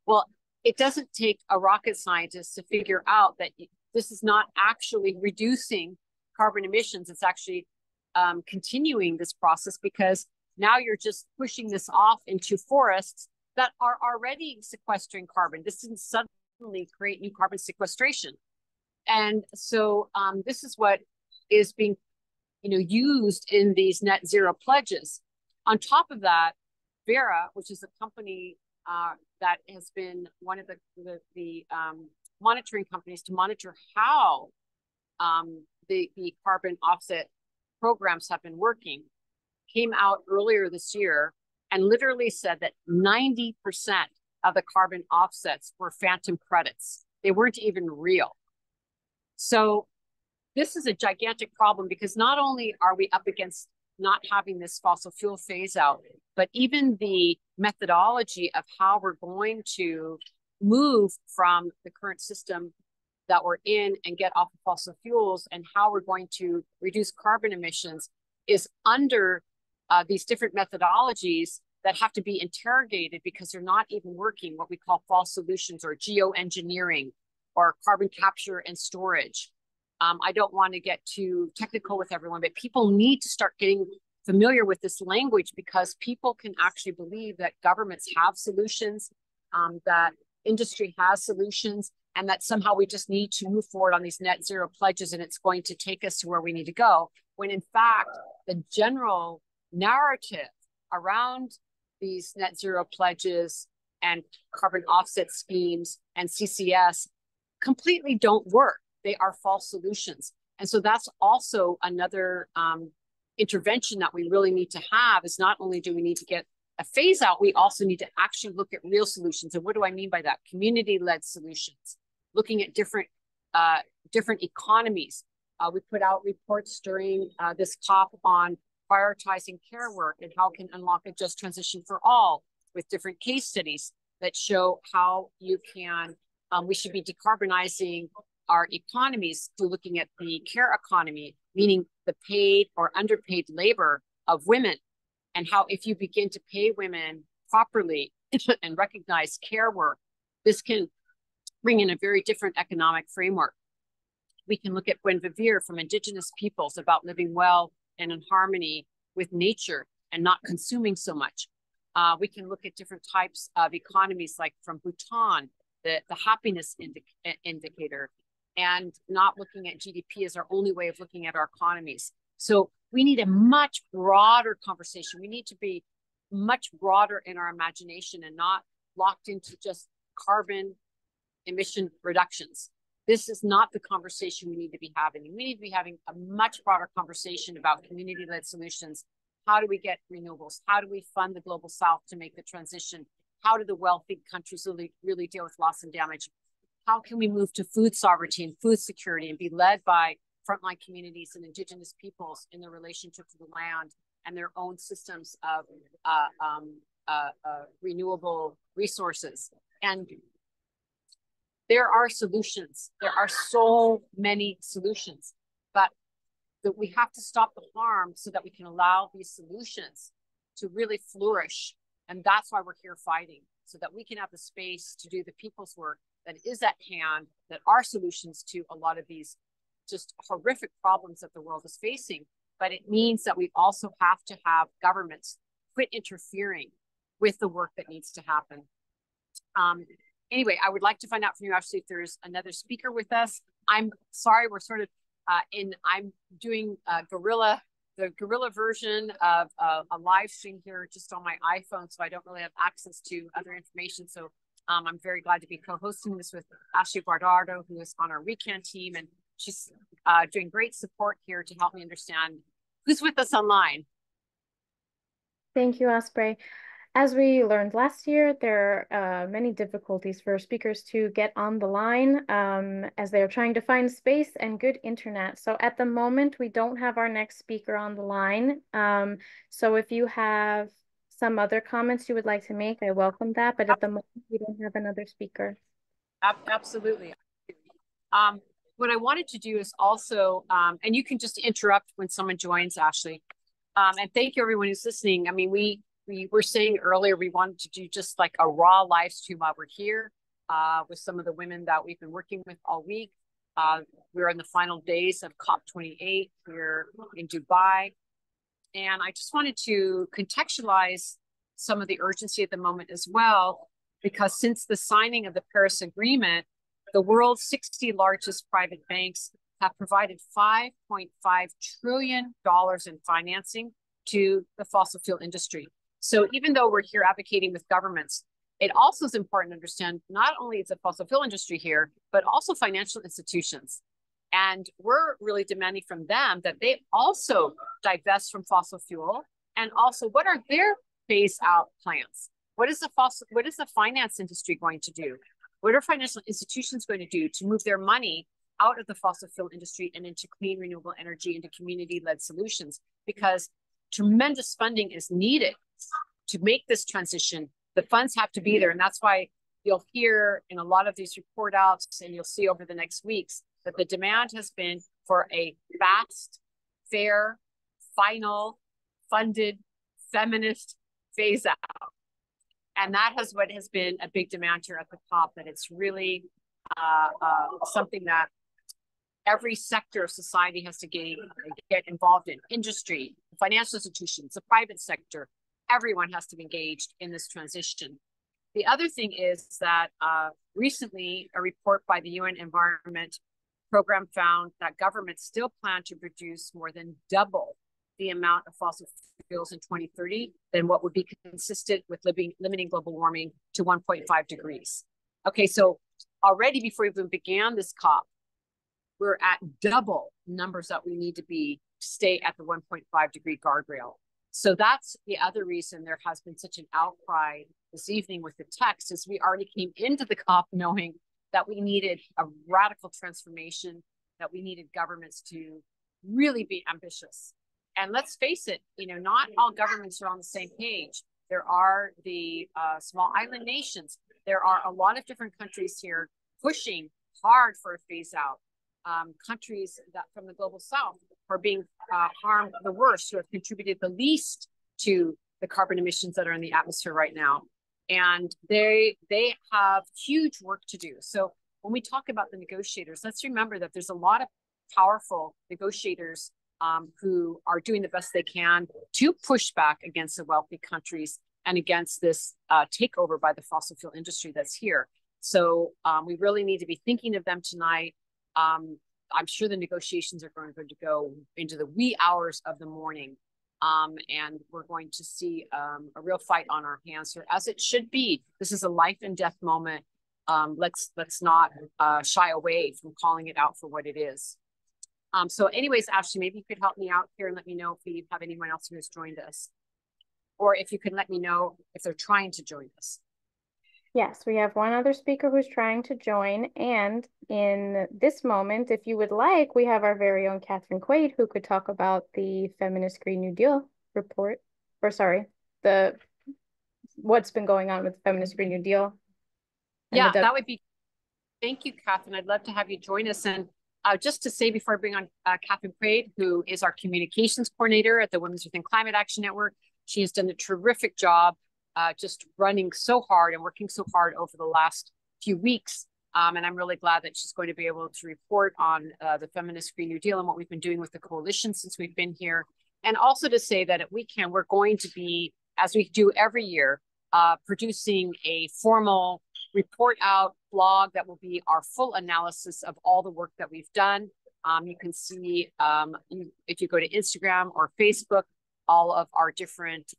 Well, it doesn't take a rocket scientist to figure out that this is not actually reducing carbon emissions. It's actually continuing this process, because now you're just pushing this off into forests that are already sequestering carbon. This didn't suddenly create new carbon sequestration. And so this is what is being used in these net zero pledges. On top of that, Vera, which is a company that has been one of the monitoring companies to monitor how the carbon offset programs have been working, came out earlier this year and literally said that 90% of the carbon offsets were phantom credits. They weren't even real. So this is a gigantic problem, because not only are we up against not having this fossil fuel phase out, but even the methodology of how we're going to move from the current system that we're in and get off of fossil fuels, and how we're going to reduce carbon emissions, is under these different methodologies that have to be interrogated, because they're not even working, what we call false solutions or geoengineering or carbon capture and storage. I don't want to get too technical with everyone, but people need to start getting familiar with this language, because people can actually believe that governments have solutions, that industry has solutions, and that somehow we just need to move forward on these net zero pledges and it's going to take us to where we need to go. When in fact, the general narrative around these net zero pledges and carbon offset schemes and CCS completely don't work. They are false solutions. And so that's also another intervention that we really need to have, is not only do we need to get a phase out, we also need to actually look at real solutions. And what do I mean by that? Community-led solutions, looking at different economies. We put out reports during this COP on prioritizing care work and how it can unlock a just transition for all, with different case studies that show how you can, we should be decarbonizing our economies through looking at the care economy, meaning the paid or underpaid labor of women, and how if you begin to pay women properly and recognize care work, this can bring in a very different economic framework. We can look at Buen Vivir from Indigenous peoples about living well and in harmony with nature and not consuming so much. We can look at different types of economies, like from Bhutan, the happiness indicator, and not looking at GDP as our only way of looking at our economies. So we need a much broader conversation. We need to be much broader in our imagination and not locked into just carbon emission reductions. This is not the conversation we need to be having. We need to be having a much broader conversation about community-led solutions. How do we get renewables? How do we fund the global south to make the transition? How do the wealthy countries really deal with loss and damage? How can we move to food sovereignty and food security and be led by frontline communities and Indigenous peoples in their relationship to the land and their own systems of renewable resources? And there are solutions. There are so many solutions, but that we have to stop the harm so that we can allow these solutions to really flourish. And that's why we're here fighting, so that we can have the space to do the people's work that is at hand, that are solutions to a lot of these just horrific problems that the world is facing. But it means that we also have to have governments quit interfering with the work that needs to happen. Anyway, I would like to find out from you, actually, if there's another speaker with us. I'm sorry, we're sort of I'm doing the guerrilla version of a live stream here just on my iPhone, so I don't really have access to other information. So I'm very glad to be co-hosting this with Ashley Guardado, who is on our WECAN team, and she's doing great support here to help me understand who's with us online. Thank you, Osprey. As we learned last year, there are many difficulties for speakers to get on the line as they are trying to find space and good internet. So at the moment, we don't have our next speaker on the line. So if you have some other comments you would like to make, I welcome that. But at the moment, we don't have another speaker. Absolutely. What I wanted to do is also, and you can just interrupt when someone joins, Ashley. And thank you, everyone who's listening. I mean, we were saying earlier we wanted to do just like a raw live stream while we're here with some of the women that we've been working with all week. We're in the final days of COP28 here in Dubai. And I just wanted to contextualize some of the urgency at the moment as well, because since the signing of the Paris Agreement, the world's 60 largest private banks have provided $5.5 trillion in financing to the fossil fuel industry. So even though we're here advocating with governments, it also is important to understand not only is the fossil fuel industry here, but also financial institutions. And we're really demanding from them that they also divest from fossil fuel, and also what are their phase out plans? What is the finance industry going to do? What are financial institutions going to do to move their money out of the fossil fuel industry and into clean renewable energy, into community-led solutions? Because tremendous funding is needed to make this transition. The funds have to be there. And that's why you'll hear in a lot of these report outs, and you'll see over the next weeks, that the demand has been for a fast, fair, final, funded, feminist phase out. And that has what has been a big demand here at the top, that it's really something that every sector of society has to get involved in. Industry, financial institutions, the private sector, everyone has to be engaged in this transition. The other thing is that recently a report by the UN Environment Program found that governments still plan to produce more than double the amount of fossil fuels in 2030 than what would be consistent with limiting global warming to 1.5 degrees. Okay, so already before we even began this COP, we're at double numbers that we need to be to stay at the 1.5 degree guardrail. So that's the other reason there has been such an outcry this evening with the text, is we already came into the COP knowing that we needed a radical transformation, that we needed governments to really be ambitious. And let's face it, not all governments are on the same page. There are the small island nations. There are a lot of different countries here pushing hard for a phase out. Countries that from the global south are being harmed the worst, who have contributed the least to the carbon emissions that are in the atmosphere right now. And they have huge work to do. So when we talk about the negotiators, let's remember that there's a lot of powerful negotiators who are doing the best they can to push back against the wealthy countries and against this takeover by the fossil fuel industry that's here. So we really need to be thinking of them tonight. I'm sure the negotiations are going to go into the wee hours of the morning. And we're going to see a real fight on our hands here, as it should be. This is a life and death moment. Let's not shy away from calling it out for what it is. So anyways, Ashley, maybe you could help me out here and let me know if we have anyone else who has joined us. Or if you can let me know if they're trying to join us. Yes, we have one other speaker who's trying to join. And in this moment, if you would like, we have our very own Catherine Quaid, who could talk about the Feminist Green New Deal report, or sorry, what's been going on with the Feminist Green New Deal. Yeah, that would be, thank you, Catherine. I'd love to have you join us. And just to say before I bring on Catherine Quaid, who is our communications coordinator at the Women's Within Climate Action Network, she has done a terrific job just running so hard and working so hard over the last few weeks. And I'm really glad that she's going to be able to report on the Feminist Green New Deal and what we've been doing with the coalition since we've been here. And also to say that at WECAN, we're going to be, as we do every year, producing a formal report out blog that will be our full analysis of all the work that we've done. You can see if you go to Instagram or Facebook, all of our different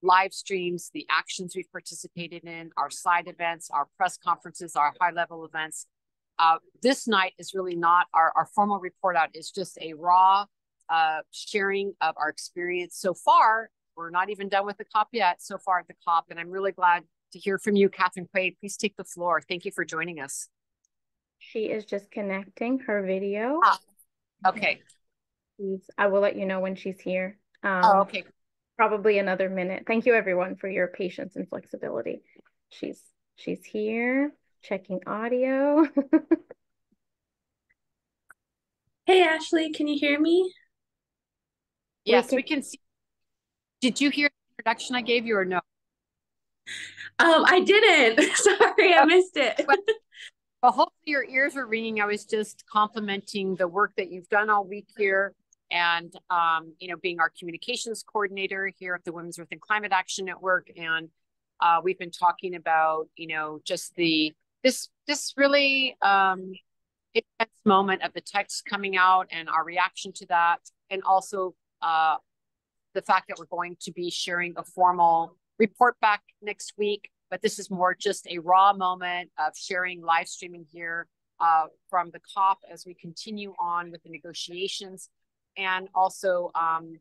live streams, the actions we've participated in, our side events, our press conferences, our high-level events. This night is really not our formal report out. It's just a raw sharing of our experience so far. We're not even done with the COP yet, so far at the COP, and I'm really glad to hear from you, Catherine Quaid. Please take the floor. Thank you for joining us. She is just connecting her video. Okay. I will let you know when she's here. Okay. Probably another minute. Thank you, everyone, for your patience and flexibility. She's here, checking audio. Hey, Ashley, can you hear me? Yes, we can see. Did you hear the introduction I gave you or no? I didn't. Sorry, I missed it. Well, hopefully your ears were ringing. I was just complimenting the work that you've done all week here. And, being our communications coordinator here at the Women's Earth and Climate Action Network. And we've been talking about, just this really intense moment of the text coming out and our reaction to that. And also the fact that we're going to be sharing a formal report back next week. But this is more just a raw moment of sharing live streaming here from the COP as we continue on with the negotiations. And also,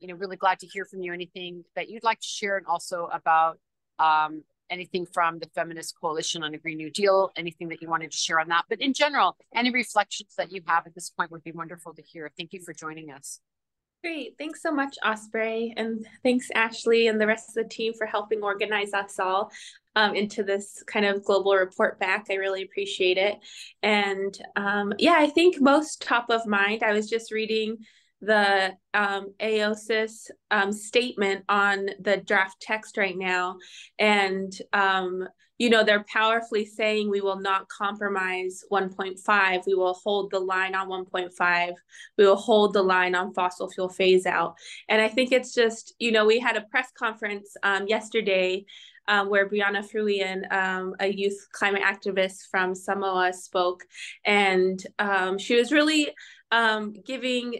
really glad to hear from you, anything that you'd like to share, and also about anything from the Feminist Coalition on a Green New Deal, anything that you wanted to share on that. But in general, any reflections that you have at this point would be wonderful to hear. Thank you for joining us. Great. Thanks so much, Osprey. And thanks, Ashley, and the rest of the team for helping organize us all into this kind of global report back. I really appreciate it. And I think most top of mind, I was just reading the AOSIS statement on the draft text right now. And, they're powerfully saying we will not compromise 1.5. We will hold the line on 1.5. We will hold the line on fossil fuel phase out. And I think it's just, we had a press conference yesterday where Brianna Fruian, a youth climate activist from Samoa, spoke. And she was really giving,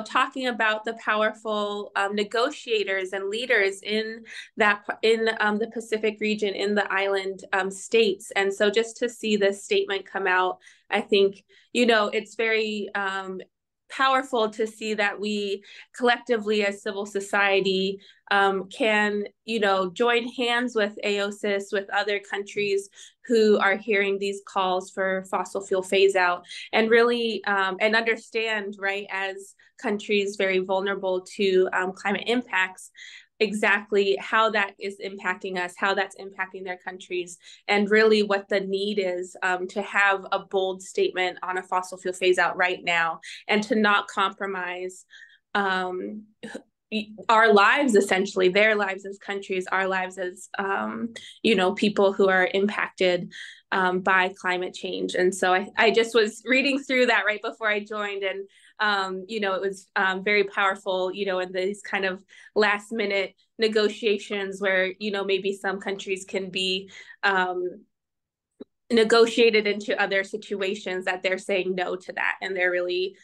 talking about the powerful negotiators and leaders in the Pacific region, in the island states. And so just to see this statement come out, I think, it's very powerful to see that we collectively as civil society can, join hands with AOSIS, with other countries who are hearing these calls for fossil fuel phase out, and really and understand, right, as countries very vulnerable to climate impacts, exactly how that is impacting us, how that's impacting their countries, and really what the need is to have a bold statement on a fossil fuel phase out right now, and to not compromise our lives, essentially their lives as countries, our lives as people who are impacted by climate change. And so I just was reading through that right before I joined, and it was very powerful, in these kind of last minute negotiations where maybe some countries can be negotiated into other situations, that they're saying no to that, and they're really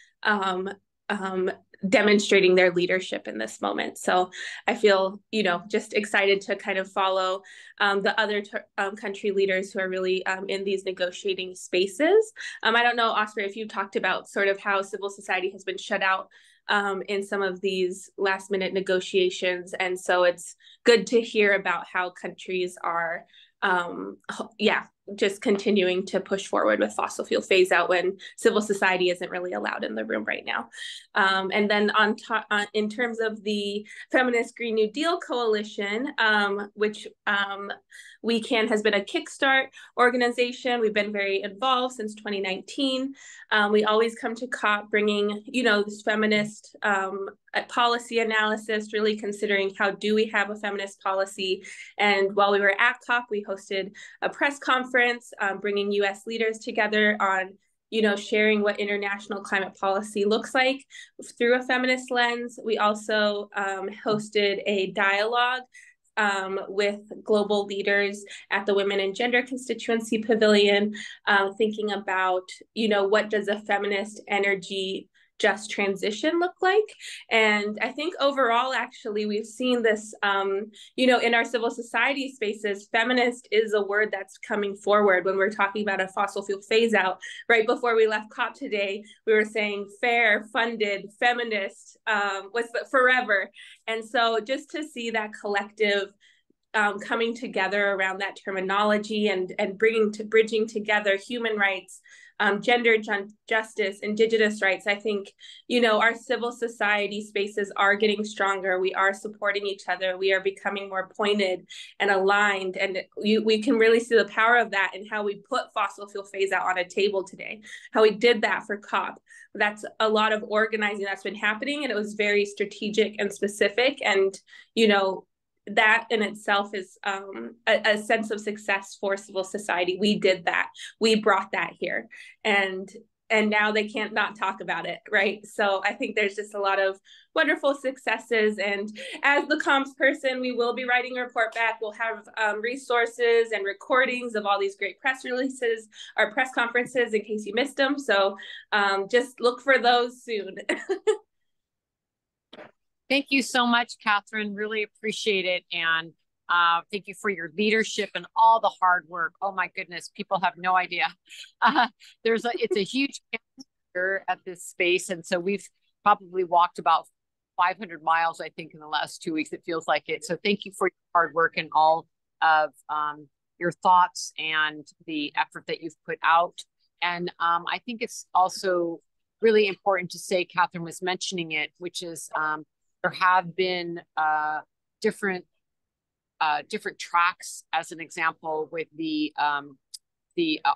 demonstrating their leadership in this moment. So I feel, just excited to kind of follow the other country leaders who are really in these negotiating spaces. I don't know, Osprey, if you talked about sort of how civil society has been shut out in some of these last minute negotiations. And so it's good to hear about how countries are just continuing to push forward with fossil fuel phase out when civil society isn't really allowed in the room right now. And then in terms of the Feminist Green New Deal Coalition, which WECAN has been a Kickstart organization. We've been very involved since 2019. We always come to COP bringing, this feminist policy analysis, really considering how do we have a feminist policy. And while we were at COP, we hosted a press conference, bringing US leaders together on sharing what international climate policy looks like through a feminist lens. We also hosted a dialogue with global leaders at the Women and Gender Constituency Pavilion, thinking about, what does a feminist energy just transition look like? And I think overall, actually, we've seen this, in our civil society spaces, feminist is a word that's coming forward when we're talking about a fossil fuel phase out. Right before we left COP today, we were saying fair, funded, feminist, forever. And so just to see that collective coming together around that terminology and bridging together human rights, gender justice, indigenous rights. I think, our civil society spaces are getting stronger. We are supporting each other. We are becoming more pointed and aligned. And we can really see the power of that in how we put fossil fuel phase out on a table today, how we did that for COP. That's a lot of organizing that's been happening. And it was very strategic and, that in itself is a sense of success for civil society. We did that. We brought that here. And now they can't not talk about it, right? So I think there's just a lot of wonderful successes. And as the comms person, we will be writing a report back. We'll have resources and recordings of all these great press releases, our press conferences, in case you missed them. So just look for those soon. Thank you so much, Catherine. Really appreciate it. And thank you for your leadership and all the hard work. Oh my goodness, people have no idea. It's a huge campus here at this space. And so we've probably walked about 500 miles, I think, in the last 2 weeks. It feels like it. So thank you for your hard work and all of your thoughts and the effort that you've put out. And I think it's also really important to say, Catherine was mentioning it, which is there have been different tracks, as an example, with the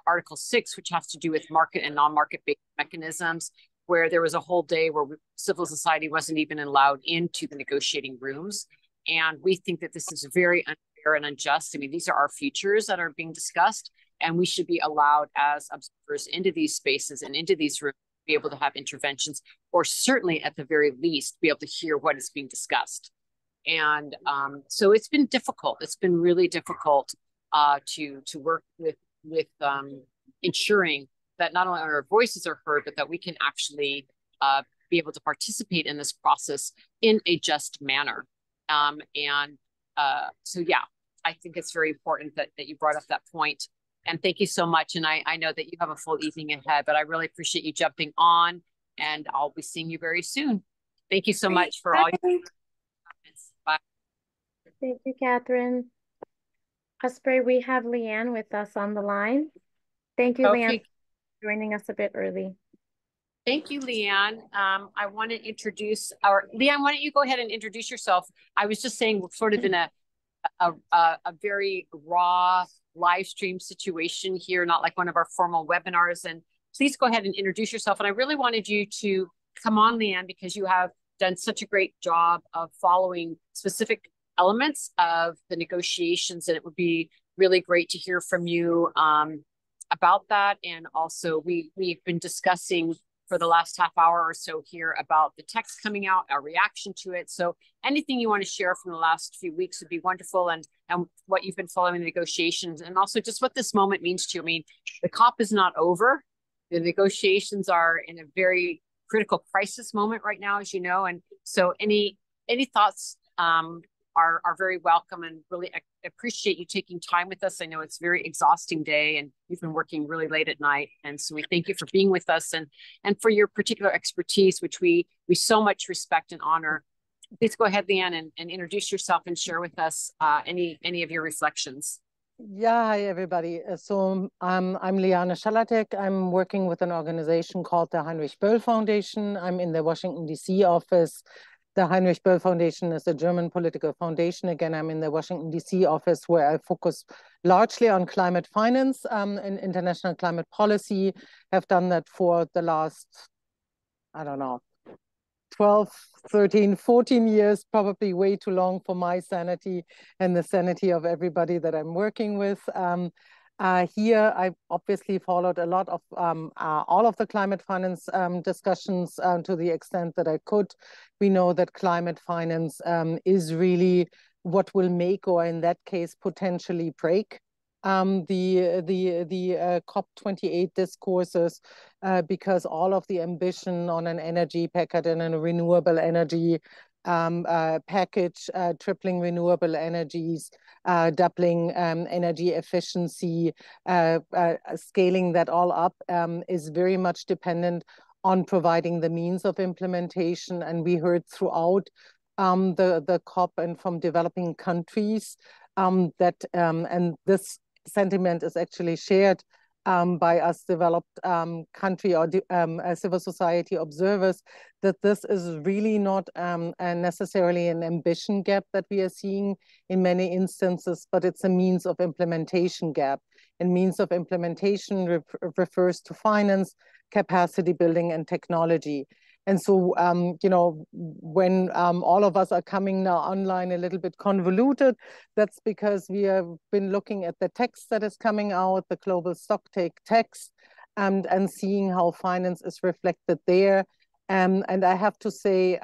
Article 6, which has to do with market and non-market-based mechanisms, where there was a whole day where civil society wasn't even allowed into the negotiating rooms. And we think that this is very unfair and unjust. I mean, these are our futures that are being discussed, and we should be allowed as observers into these spaces and into these rooms, be able to have interventions, or certainly at the very least be able to hear what is being discussed. And so it's been difficult. It's been really difficult to work with ensuring that not only our voices are heard, but that we can actually be able to participate in this process in a just manner. So yeah, I think it's very important that you brought up that point. And thank you so much. And I know that you have a full evening ahead, but I really appreciate you jumping on, and I'll be seeing you very soon. Thank you so much for all your comments. Bye. Thank you, Catherine. Osprey, we have Leanne with us on the line. Thank you, Leanne, for joining us a bit early. Thank you, Leanne. I want to introduce Leanne, why don't you go ahead and introduce yourself? I was just saying we're sort of in a very raw live stream situation here, not like one of our formal webinars. And please go ahead and introduce yourself. And I really wanted you to come on, Leanne, because you have done such a great job of following specific elements of the negotiations, and it would be really great to hear from you about that. And also, we've been discussing for the last half hour or so here about the text coming out, our reaction to it. So anything you want to share from the last few weeks would be wonderful, and what you've been following the negotiations, and also just what this moment means to you. I mean, the COP is not over. The negotiations are in a very critical crisis moment right now, as you know. And so any thoughts are very welcome, and really appreciate you taking time with us. I know it's a very exhausting day and you've been working really late at night. And so we thank you for being with us and for your particular expertise, which we so much respect and honor. Please go ahead, Leanne, and introduce yourself and share with us any of your reflections. Yeah, hi everybody. I'm Liane Schalatek. I'm working with an organization called the Heinrich Böll Foundation. I'm in the Washington, D.C. office. The Heinrich Böll Foundation is a German political foundation. Again, I'm in the Washington, D.C. office where I focus largely on climate finance and international climate policy. Have done that for the last, I don't know, 12, 13, 14 years, probably way too long for my sanity and the sanity of everybody that I'm working with. Here, I obviously followed a lot of all of the climate finance discussions to the extent that I could. We know that climate finance is really what will make, or in that case, potentially break the COP28 discourses, because all of the ambition on an energy packet and a renewable energy package, tripling renewable energies, doubling energy efficiency, scaling that all up, is very much dependent on providing the means of implementation. And we heard throughout the COP and from developing countries that, and this sentiment is actually shared by us developed country or civil society observers, that this is really not necessarily an ambition gap that we are seeing in many instances, but it's a means of implementation gap. And means of implementation refers to finance, capacity building, and technology. And so, you know, when all of us are coming now online a little bit convoluted, that's because we have been looking at the text that is coming out, the global stocktake text, and seeing how finance is reflected there. And I have to say,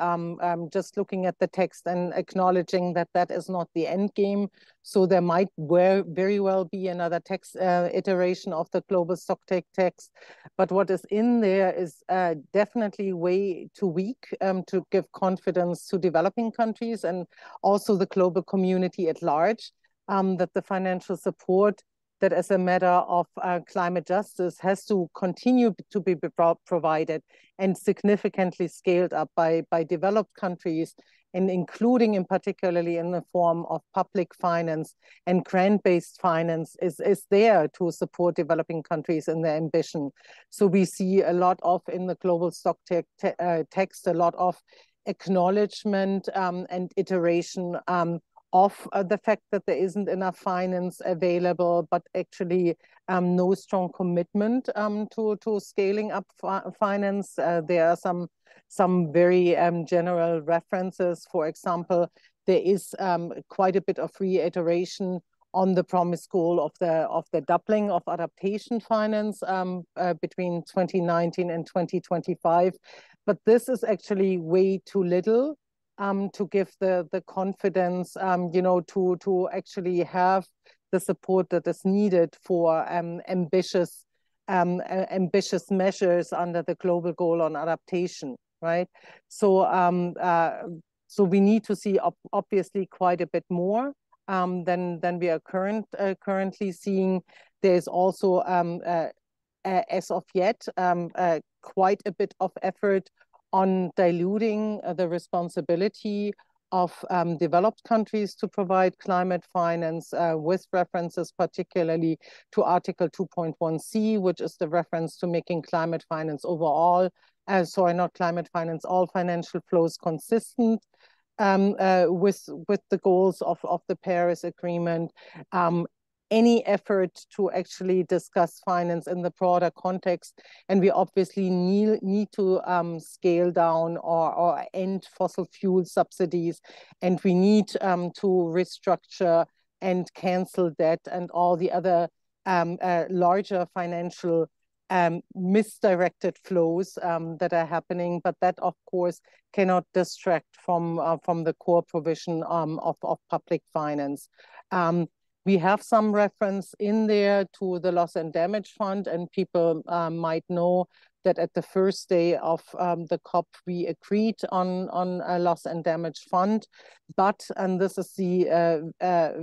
just looking at the text and acknowledging that that is not the end game. So there might very well be another text iteration of the global stocktake text. But what is in there is definitely way too weak to give confidence to developing countries and also the global community at large, that the financial support that as a matter of climate justice has to continue to be provided and significantly scaled up by developed countries, and including in particularly in the form of public finance and grant-based finance is there to support developing countries in their ambition. So we see a lot of, in the global stocktake text, a lot of acknowledgement and iteration of the fact that there isn't enough finance available, but actually no strong commitment to scaling up finance. There are some very general references. For example, there is quite a bit of reiteration on the promised goal of the doubling of adaptation finance between 2019 and 2025. But this is actually way too little to give the confidence, you know, to actually have the support that is needed for ambitious measures under the global goal on adaptation, right? So so we need to see obviously quite a bit more than we are currently seeing. There's also as of yet quite a bit of effort on diluting the responsibility of developed countries to provide climate finance, with references particularly to Article 2.1c, which is the reference to making climate finance overall, sorry, not climate finance, all financial flows consistent with the goals of the Paris Agreement. any effort to actually discuss finance in the broader context. And we obviously need to scale down or end fossil fuel subsidies. And we need to restructure and cancel debt and all the other larger financial misdirected flows that are happening, but that of course cannot distract from the core provision of public finance. We have some reference in there to the loss and damage fund, and people might know that at the first day of the COP, we agreed on a loss and damage fund. But, and this is the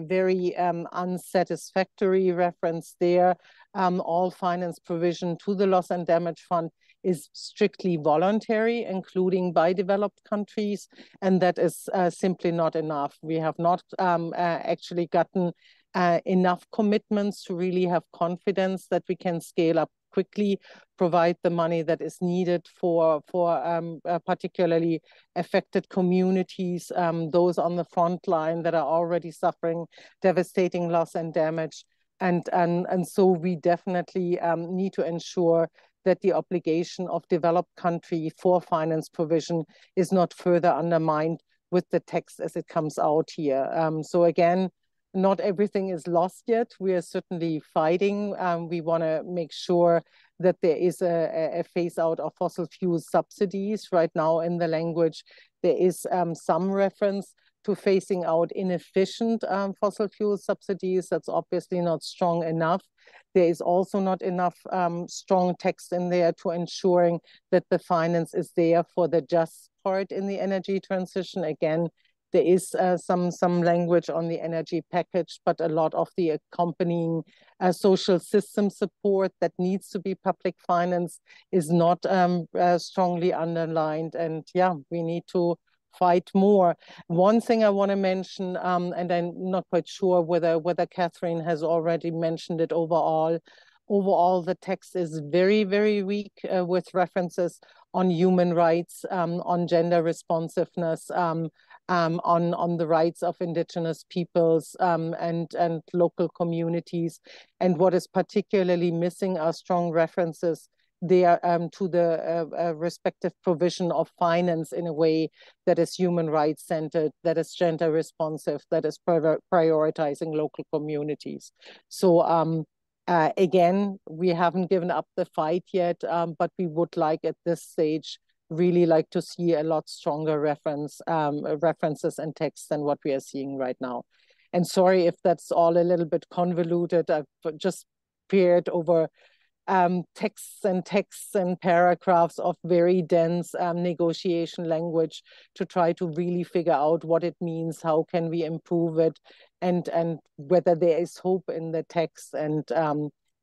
very unsatisfactory reference there, all finance provision to the loss and damage fund is strictly voluntary, including by developed countries, and that is simply not enough. We have not actually gotten enough commitments to really have confidence that we can scale up quickly, provide the money that is needed for particularly affected communities, those on the front line that are already suffering devastating loss and damage. And so we definitely need to ensure that the obligation of developed country for finance provision is not further undermined with the text as it comes out here. So again, not everything is lost yet. We are certainly fighting. We want to make sure that there is a phase out of fossil fuel subsidies. Right now in the language, there is some reference to phasing out inefficient fossil fuel subsidies. That's obviously not strong enough. There is also not enough strong text in there to ensuring that the finance is there for the just part in the energy transition. Again, there is some language on the energy package, but a lot of the accompanying social system support that needs to be public finance is not strongly underlined. And yeah, we need to fight more. One thing I want to mention, and I'm not quite sure whether Catherine has already mentioned it overall. Overall, the text is very, very weak with references on human rights, on gender responsiveness, on the rights of indigenous peoples and local communities. And what is particularly missing are strong references there to the respective provision of finance in a way that is human rights centered, that is gender responsive, that is prioritizing local communities. So again, we haven't given up the fight yet, but we would like at this stage really like to see a lot stronger references and text than what we are seeing right now. And sorry if that's all a little bit convoluted. I've just peered over texts and paragraphs of very dense negotiation language to try to really figure out what it means, how can we improve it, and whether there is hope in the text. And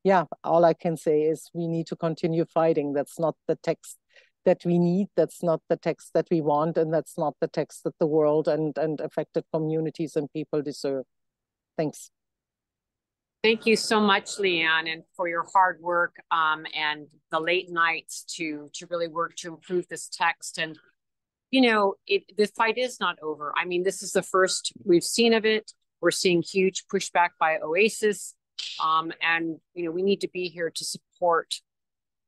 yeah, all I can say is we need to continue fighting. That's not the text that we need, that's not the text that we want, and that's not the text that the world and affected communities and people deserve. Thanks. Thank you so much, Leanne, and for your hard work and the late nights to really work to improve this text. And, you know, the fight is not over. I mean, this is the first we've seen of it. We're seeing huge pushback by Oasis. And, you know, we need to be here to support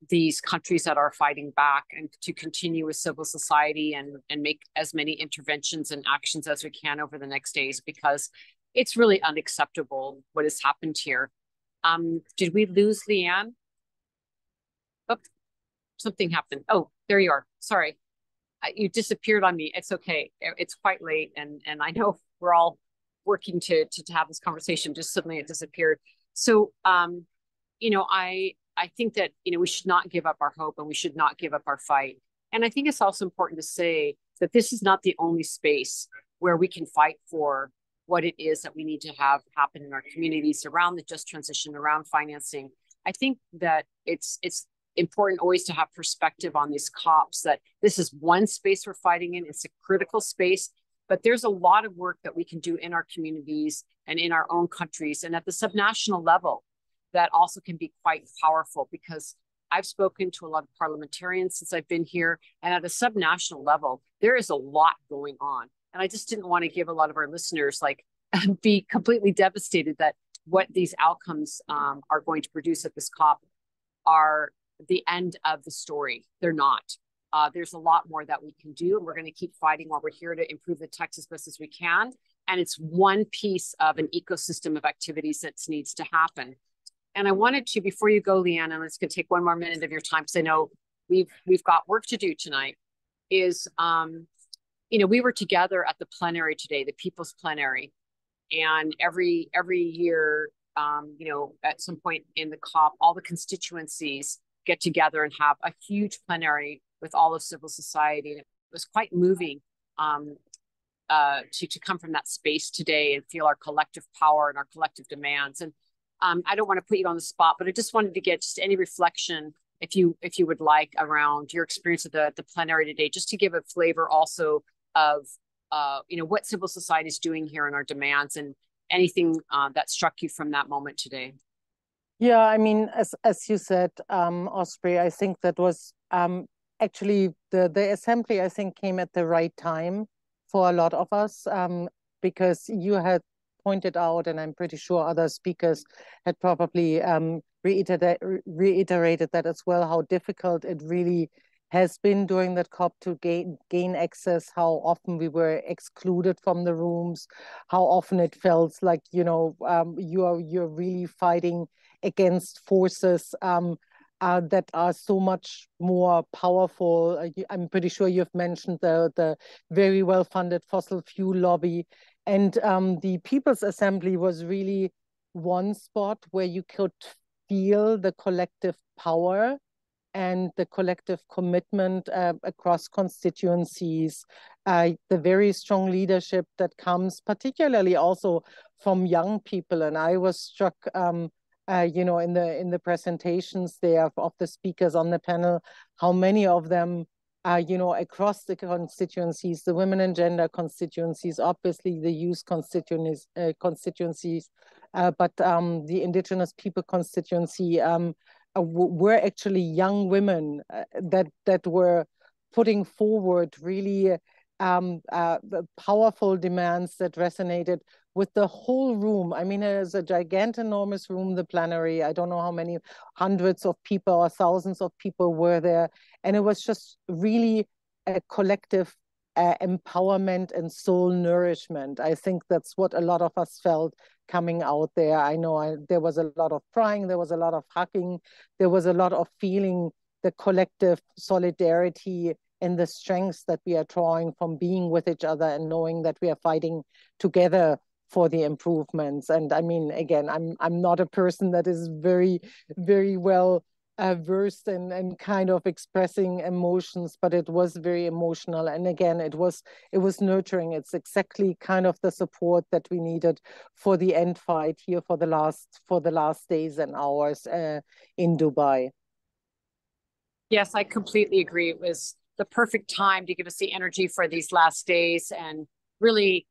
these countries that are fighting back and to continue with civil society and make as many interventions and actions as we can over the next days, because it's really unacceptable what has happened here. Did we lose Leanne? Oh, something happened. Oh, there you are. Sorry. You disappeared on me. It's okay. It's quite late. And I know we're all working to have this conversation. Just suddenly it disappeared. So, you know, I think that, you know, we should not give up our hope and we should not give up our fight. And I think it's also important to say that this is not the only space where we can fight for what it is that we need to have happen in our communities around the just transition, around financing. I think that it's important always to have perspective on these COPs, that this is one space we're fighting in. It's a critical space, but there's a lot of work that we can do in our communities and in our own countries and at the subnational level that also can be quite powerful, because I've spoken to a lot of parliamentarians since I've been here, and at a subnational level, there is a lot going on. And I just didn't want to give a lot of our listeners like be completely devastated that what these outcomes are going to produce at this COP are the end of the story. They're not. There's a lot more that we can do, and we're going to keep fighting while we're here to improve the text as best as we can. And it's one piece of an ecosystem of activities that needs to happen. And I wanted to, before you go, Leanne, and it's going to take one more minute of your time because I know we've got work to do tonight, is, we were together at the plenary today, the People's Plenary. And every year, at some point in the COP, all the constituencies get together and have a huge plenary with all of civil society. And it was quite moving to come from that space today and feel our collective power and our collective demands. And I don't want to put you on the spot, but I just wanted to get just any reflection, if you would like, around your experience of the plenary today, just to give a flavor also of what civil society is doing here and our demands, and anything that struck you from that moment today. Yeah, I mean, as you said, Osprey, I think that was actually the assembly, I think, came at the right time for a lot of us, because you had pointed out, and I'm pretty sure other speakers had probably reiterated that as well, how difficult it really has been during that COP to gain access, how often we were excluded from the rooms, how often it felt like, you're really fighting against forces that are so much more powerful. I'm pretty sure you've mentioned the very well-funded fossil fuel lobby. And the People's Assembly was really one spot where you could feel the collective power and the collective commitment across constituencies, the very strong leadership that comes particularly also from young people. And I was struck, in the presentations there of the speakers on the panel, how many of them, across the constituencies, the women and gender constituencies, obviously the youth constituencies, but the indigenous people constituency, were actually young women that were putting forward really powerful demands that resonated with the whole room. I mean, it is a enormous room, the plenary. I don't know how many hundreds of people or thousands of people were there. And it was just really a collective empowerment and soul nourishment. I think that's what a lot of us felt coming out there. I know there was a lot of crying, there was a lot of hugging, there was a lot of feeling the collective solidarity and the strengths that we are drawing from being with each other and knowing that we are fighting together for the improvements. And I mean, again, I'm not a person that is very, very well versed in kind of expressing emotions, but it was very emotional. And again, it was nurturing. It's exactly kind of the support that we needed for the end fight here for the last days and hours in Dubai. Yes, I completely agree. It was the perfect time to give us the energy for these last days and really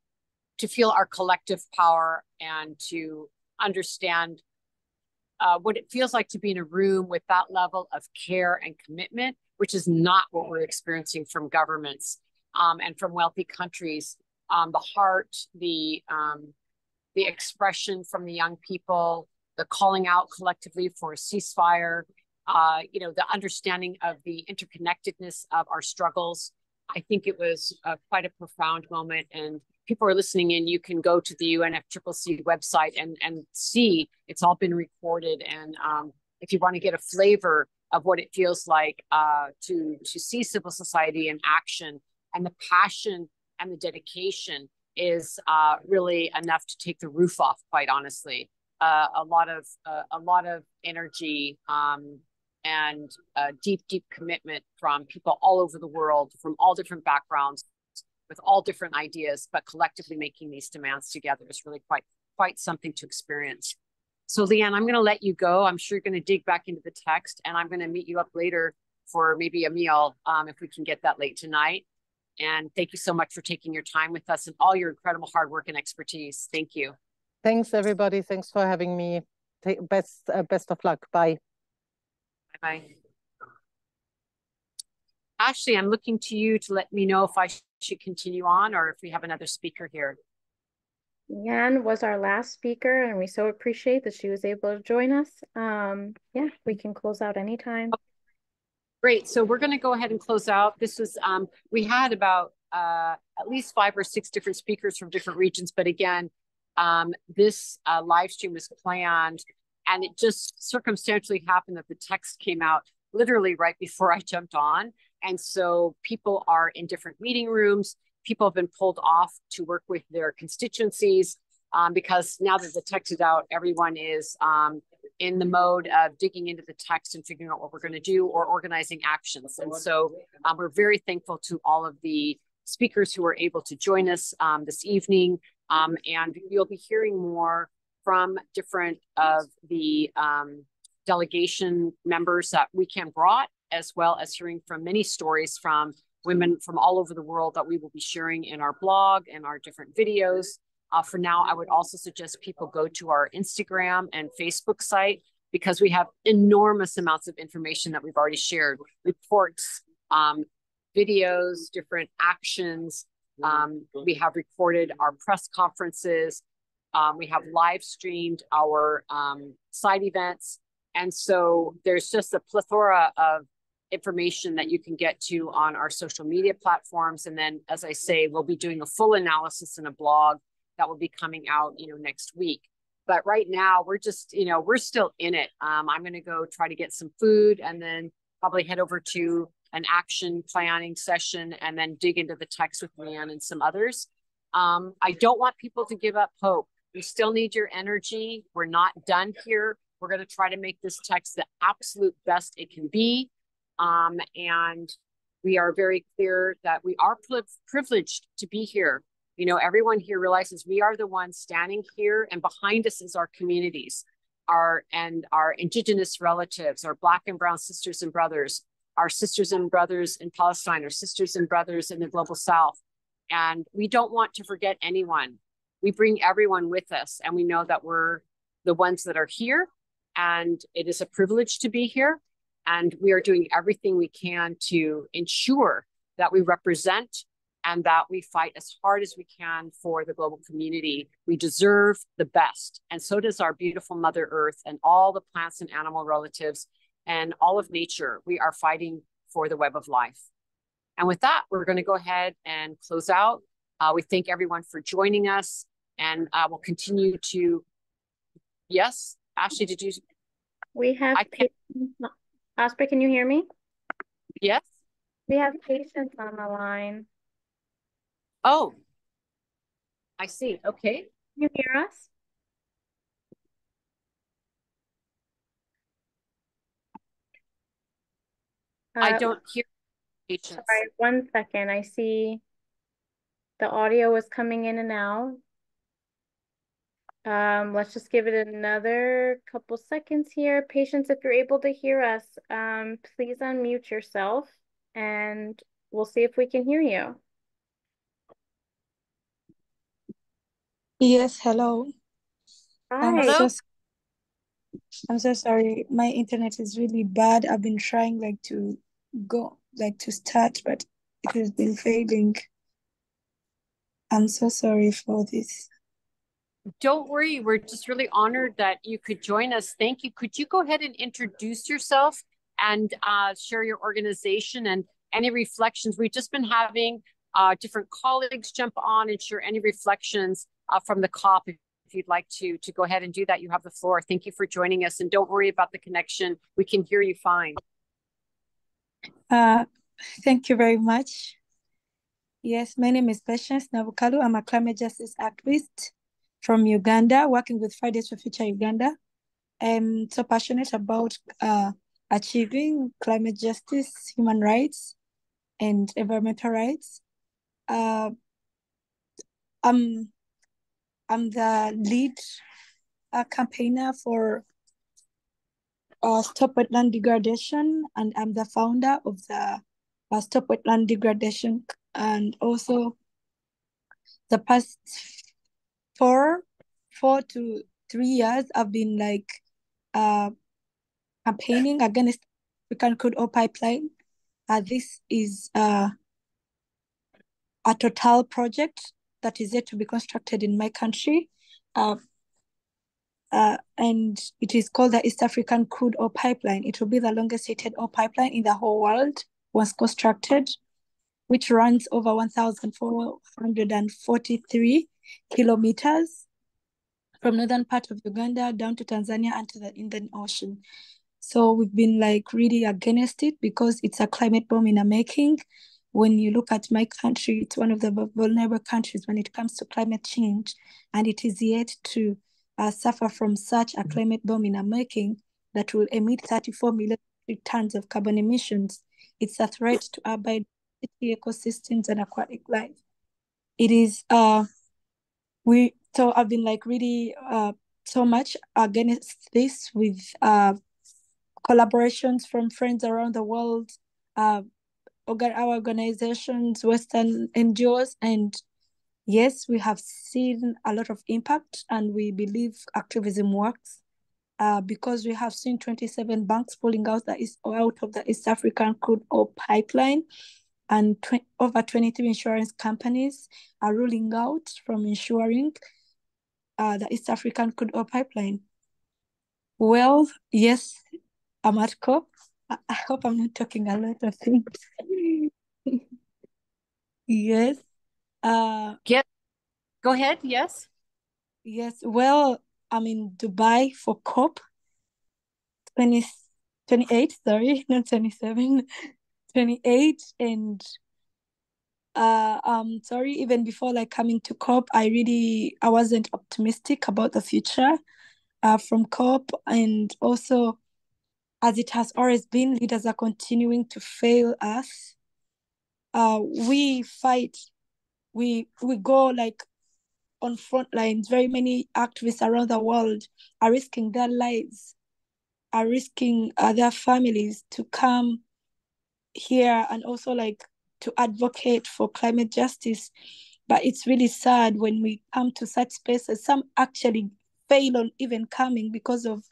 to feel our collective power and to understand what it feels like to be in a room with that level of care and commitment, which is not what we're experiencing from governments and from wealthy countries. The heart, the expression from the young people, the calling out collectively for a ceasefire, the understanding of the interconnectedness of our struggles. I think it was quite a profound moment, and people are listening in, you can go to the UNFCCC website and see it's all been recorded. And if you want to get a flavor of what it feels like to see civil society in action, and the passion and the dedication is really enough to take the roof off, quite honestly. A lot of energy and deep commitment from people all over the world, from all different backgrounds, with all different ideas, but collectively making these demands together is really quite something to experience. So Leanne, I'm going to let you go. I'm sure you're going to dig back into the text, and I'm going to meet you up later for maybe a meal if we can get that late tonight. And thank you so much for taking your time with us and all your incredible hard work and expertise. Thank you. Thanks, everybody. Thanks for having me. Best of luck. Bye. Bye. Ashley, I'm looking to you to let me know if I should continue on or if we have another speaker here. Yan was our last speaker, and we so appreciate that she was able to join us. Yeah, we can close out anytime. Great. So we're going to go ahead and close out. This was, we had about at least 5 or 6 different speakers from different regions. But again, this live stream was planned, and it just circumstantially happened that the text came out literally right before I jumped on. And so people are in different meeting rooms. People have been pulled off to work with their constituencies because now that the text is out, everyone is in the mode of digging into the text and figuring out what we're going to do or organizing actions. And so we're very thankful to all of the speakers who were able to join us this evening. And you'll be hearing more from different of the delegation members that WECAN brought, as well as hearing from many stories from women from all over the world that we will be sharing in our blog and our different videos. For now, I would also suggest people go to our Instagram and Facebook site because we have enormous amounts of information that we've already shared, reports, videos, different actions. We have recorded our press conferences. We have live streamed our side events. And so there's just a plethora of information that you can get to on our social media platforms. And then, as I say, we'll be doing a full analysis in a blog that will be coming out, next week. But right now we're just, we're still in it. I'm going to go try to get some food and then probably head over to an action planning session and then dig into the text with Leanne and some others. I don't want people to give up hope. We still need your energy. We're not done here. We're going to try to make this text the absolute best it can be. And we are very clear that we are privileged to be here. Everyone here realizes we are the ones standing here, and behind us is our communities, our indigenous relatives, our Black and brown sisters and brothers, our sisters and brothers in Palestine, our sisters and brothers in the global South. And we don't want to forget anyone. We bring everyone with us, and we know that we're the ones that are here, and it is a privilege to be here. And we are doing everything we can to ensure that we represent and that we fight as hard as we can for the global community. We deserve the best. And so does our beautiful Mother Earth and all the plants and animal relatives and all of nature. We are fighting for the web of life. And with that, we're going to go ahead and close out. We thank everyone for joining us, and we'll continue to, yes, Ashley, did you? We have, Osprey, can you hear me? Yes. We have patients on the line. Oh, I see. Okay. Can you hear us? I don't hear patients. Sorry, 1 second. I see the audio is coming in and out. Let's just give it another couple seconds here. Patients, if you're able to hear us, please unmute yourself and we'll see if we can hear you. Yes, hello. Hi. I'm so sorry. My internet is really bad. I've been trying to start, but it has been failing. I'm so sorry for this. Don't worry. We're just really honored that you could join us. Thank you. Could you go ahead and introduce yourself and share your organization and any reflections? We've just been having different colleagues jump on and share any reflections from the COP. If you'd like to go ahead and do that, you have the floor. Thank you for joining us. And don't worry about the connection. We can hear you fine. Thank you very much. Yes, my name is Patience Nabukalu. I'm a climate justice activist from Uganda, working with Fridays for Future Uganda. I'm so passionate about achieving climate justice, human rights, and environmental rights. I'm the lead campaigner for Stop Wetland Degradation, and I'm the founder of the Stop Wetland Degradation. And also the past 4 to 3 years, I've been campaigning against WECAN crude oil pipeline. This is a total project that is yet to be constructed in my country. And it is called the East African Crude Oil Pipeline. It will be the longest heated oil pipeline in the whole world once constructed, which runs over 1,443 kilometers from northern part of Uganda down to Tanzania and to the Indian Ocean. So we've been like really against it because it's a climate bomb in the making. When you look at my country, it's one of the vulnerable countries when it comes to climate change, and it is yet to suffer from such a climate bomb in the making that will emit 34 million tons of carbon emissions. It's a threat to our biodiversity ecosystems and aquatic life. It is so I've been like really so much against this with collaborations from friends around the world, our organizations, Western NGOs, and yes, we have seen a lot of impact, and we believe activism works because we have seen 27 banks pulling out of the East African crude oil pipeline, and over 23 insurance companies are ruling out from insuring the East African crude oil pipeline. Well, yes, I'm at COP. I hope I'm not talking a lot of things. Yes. Go ahead. Yes. Yes. Well, I'm in Dubai for COP 28, sorry, not 27, 28. And sorry, even before like coming to COP, I wasn't optimistic about the future from COP. And also, as it has always been, leaders are continuing to fail us. We fight, we go like on front lines. Very many activists around the world are risking their lives, are risking their families to come here and also like to advocate for climate justice. But it's really sad when we come to such spaces. Some actually fail on even coming because of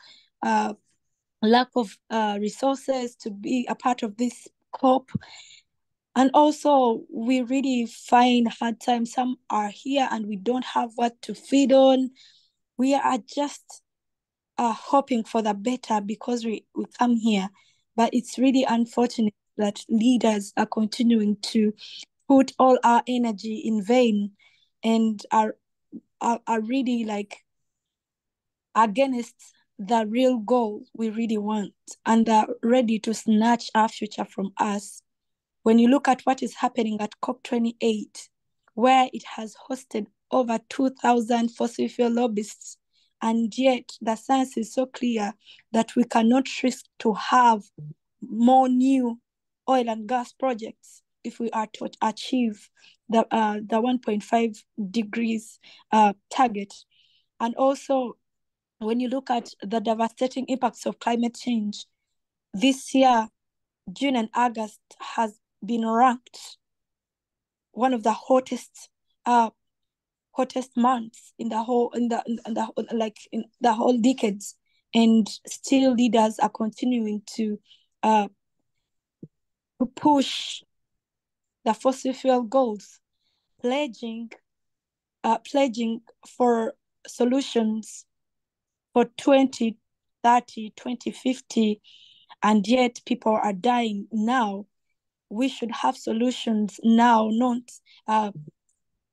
lack of resources to be a part of this COP. And also, we really find hard times. Some are here and we don't have what to feed on. We are just hoping for the better because we come here. But it's really unfortunate that leaders are continuing to put all our energy in vain and are really like against the real goal we really want, and are ready to snatch our future from us. When you look at what is happening at COP28, where it has hosted over 2,000 fossil fuel lobbyists, and yet the science is so clear that we cannot risk to have more new oil and gas projects if we are to achieve the 1.5 degrees target. And also, when you look at the devastating impacts of climate change, this year, June and August has been ranked one of the hottest months in the whole decades, and still leaders are continuing to push the fossil fuel goals, pledging for solutions for 2030, 2050, and yet people are dying now. We should have solutions now, not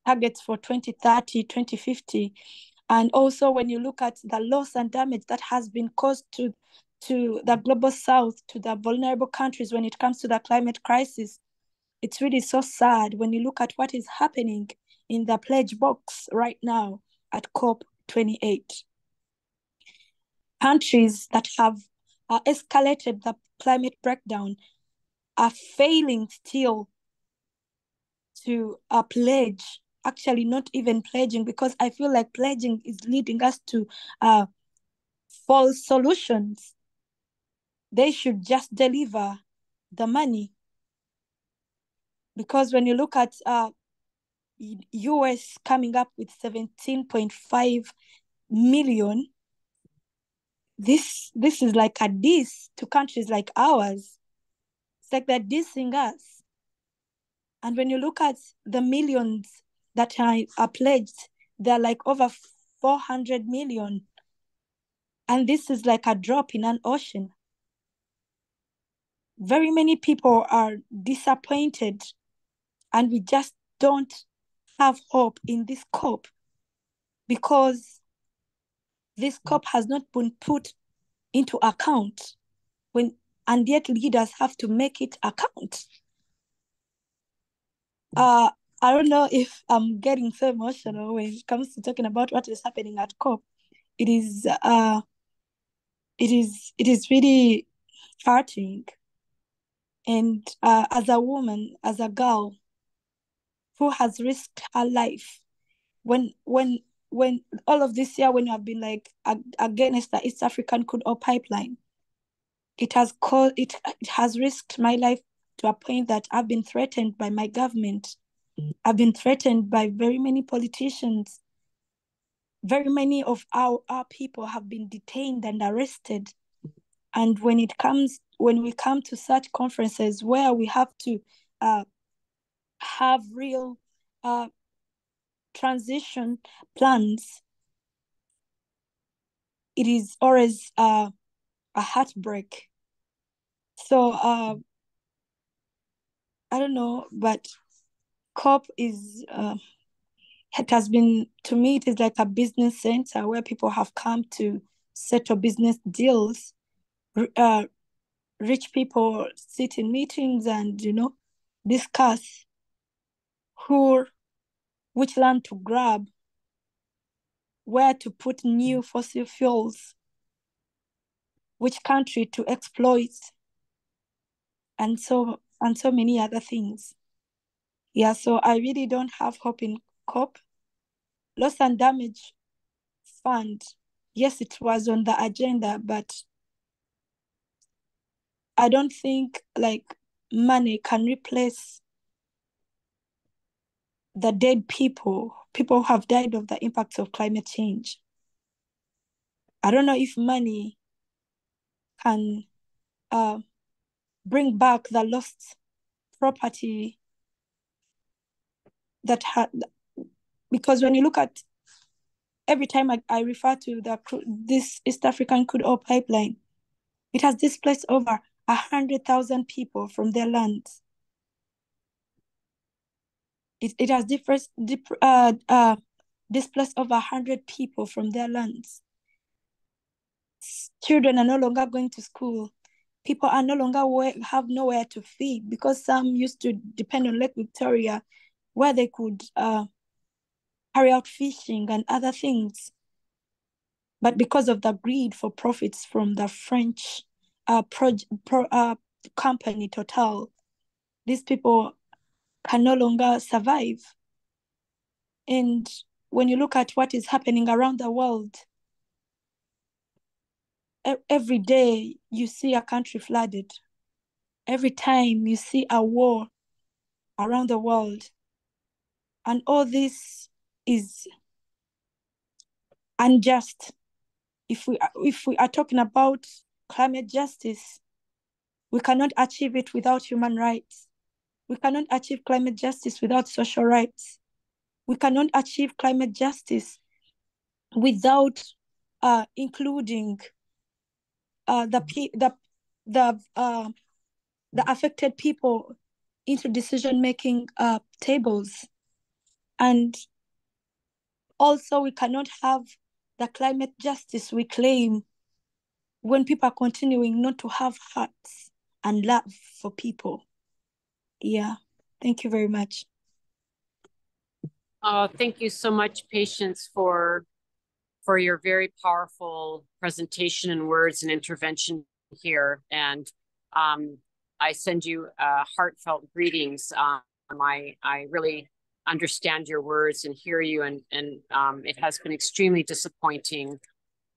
targets for 2030, 2050. And also, when you look at the loss and damage that has been caused to the global south, to the vulnerable countries when it comes to the climate crisis, it's really so sad when you look at what is happening in the pledge box right now at COP28. Countries that have escalated the climate breakdown are failing still to pledge, actually not even pledging, because I feel like pledging is leading us to false solutions. They should just deliver the money. Because when you look at US coming up with 17.5 million, this is like a diss to countries like ours. It's like they're dissing us. And when you look at the millions that are pledged, they're like over 400 million. And this is like a drop in an ocean. Very many people are disappointed, and we just don't have hope in this COP because this COP has not been put into account and yet leaders have to make it account. I don't know if I'm getting so emotional when it comes to talking about what is happening at COP. It is really heartening. And as a woman, as a girl who has risked her life, when all of this year, when you have been like against the East African crude oil pipeline, it has risked my life to a point that I've been threatened by my government. I've been threatened by very many politicians. Very many of our people have been detained and arrested. And when we come to such conferences where we have to have real transition plans, it is always a heartbreak. So I don't know, but COP is it has been, to me, it is like a business center where people have come to settle business deals. Rich people sit in meetings and discuss which land to grab, where to put new fossil fuels, which country to exploit, and so many other things. Yeah, so I really don't have hope in COP. Loss and damage fund, yes, it was on the agenda, but I don't think like money can replace the dead people who have died of the impacts of climate change. I don't know if money can bring back the lost property that had, because when you look at, every time I refer to this East African crude oil pipeline, it has displaced over 100,000 people from their lands. It has displaced over 100 people from their lands. Children are no longer going to school. People are no longer have nowhere to feed, because some used to depend on Lake Victoria, where they could carry out fishing and other things. But because of the greed for profits from the French company Total, these people can no longer survive. And when you look at what is happening around the world, every day you see a country flooded. Every time you see a war around the world. And all this is unjust. If we are talking about climate justice, we cannot achieve it without human rights. We cannot achieve climate justice without social rights. We cannot achieve climate justice without including the affected people into decision-making tables. And also, we cannot have the climate justice we claim when people are continuing not to have hearts and love for people. Yeah, thank you very much. Thank you so much, Patience, for your very powerful presentation and words and intervention here. And I send you heartfelt greetings. I really understand your words and hear you, and it has been extremely disappointing.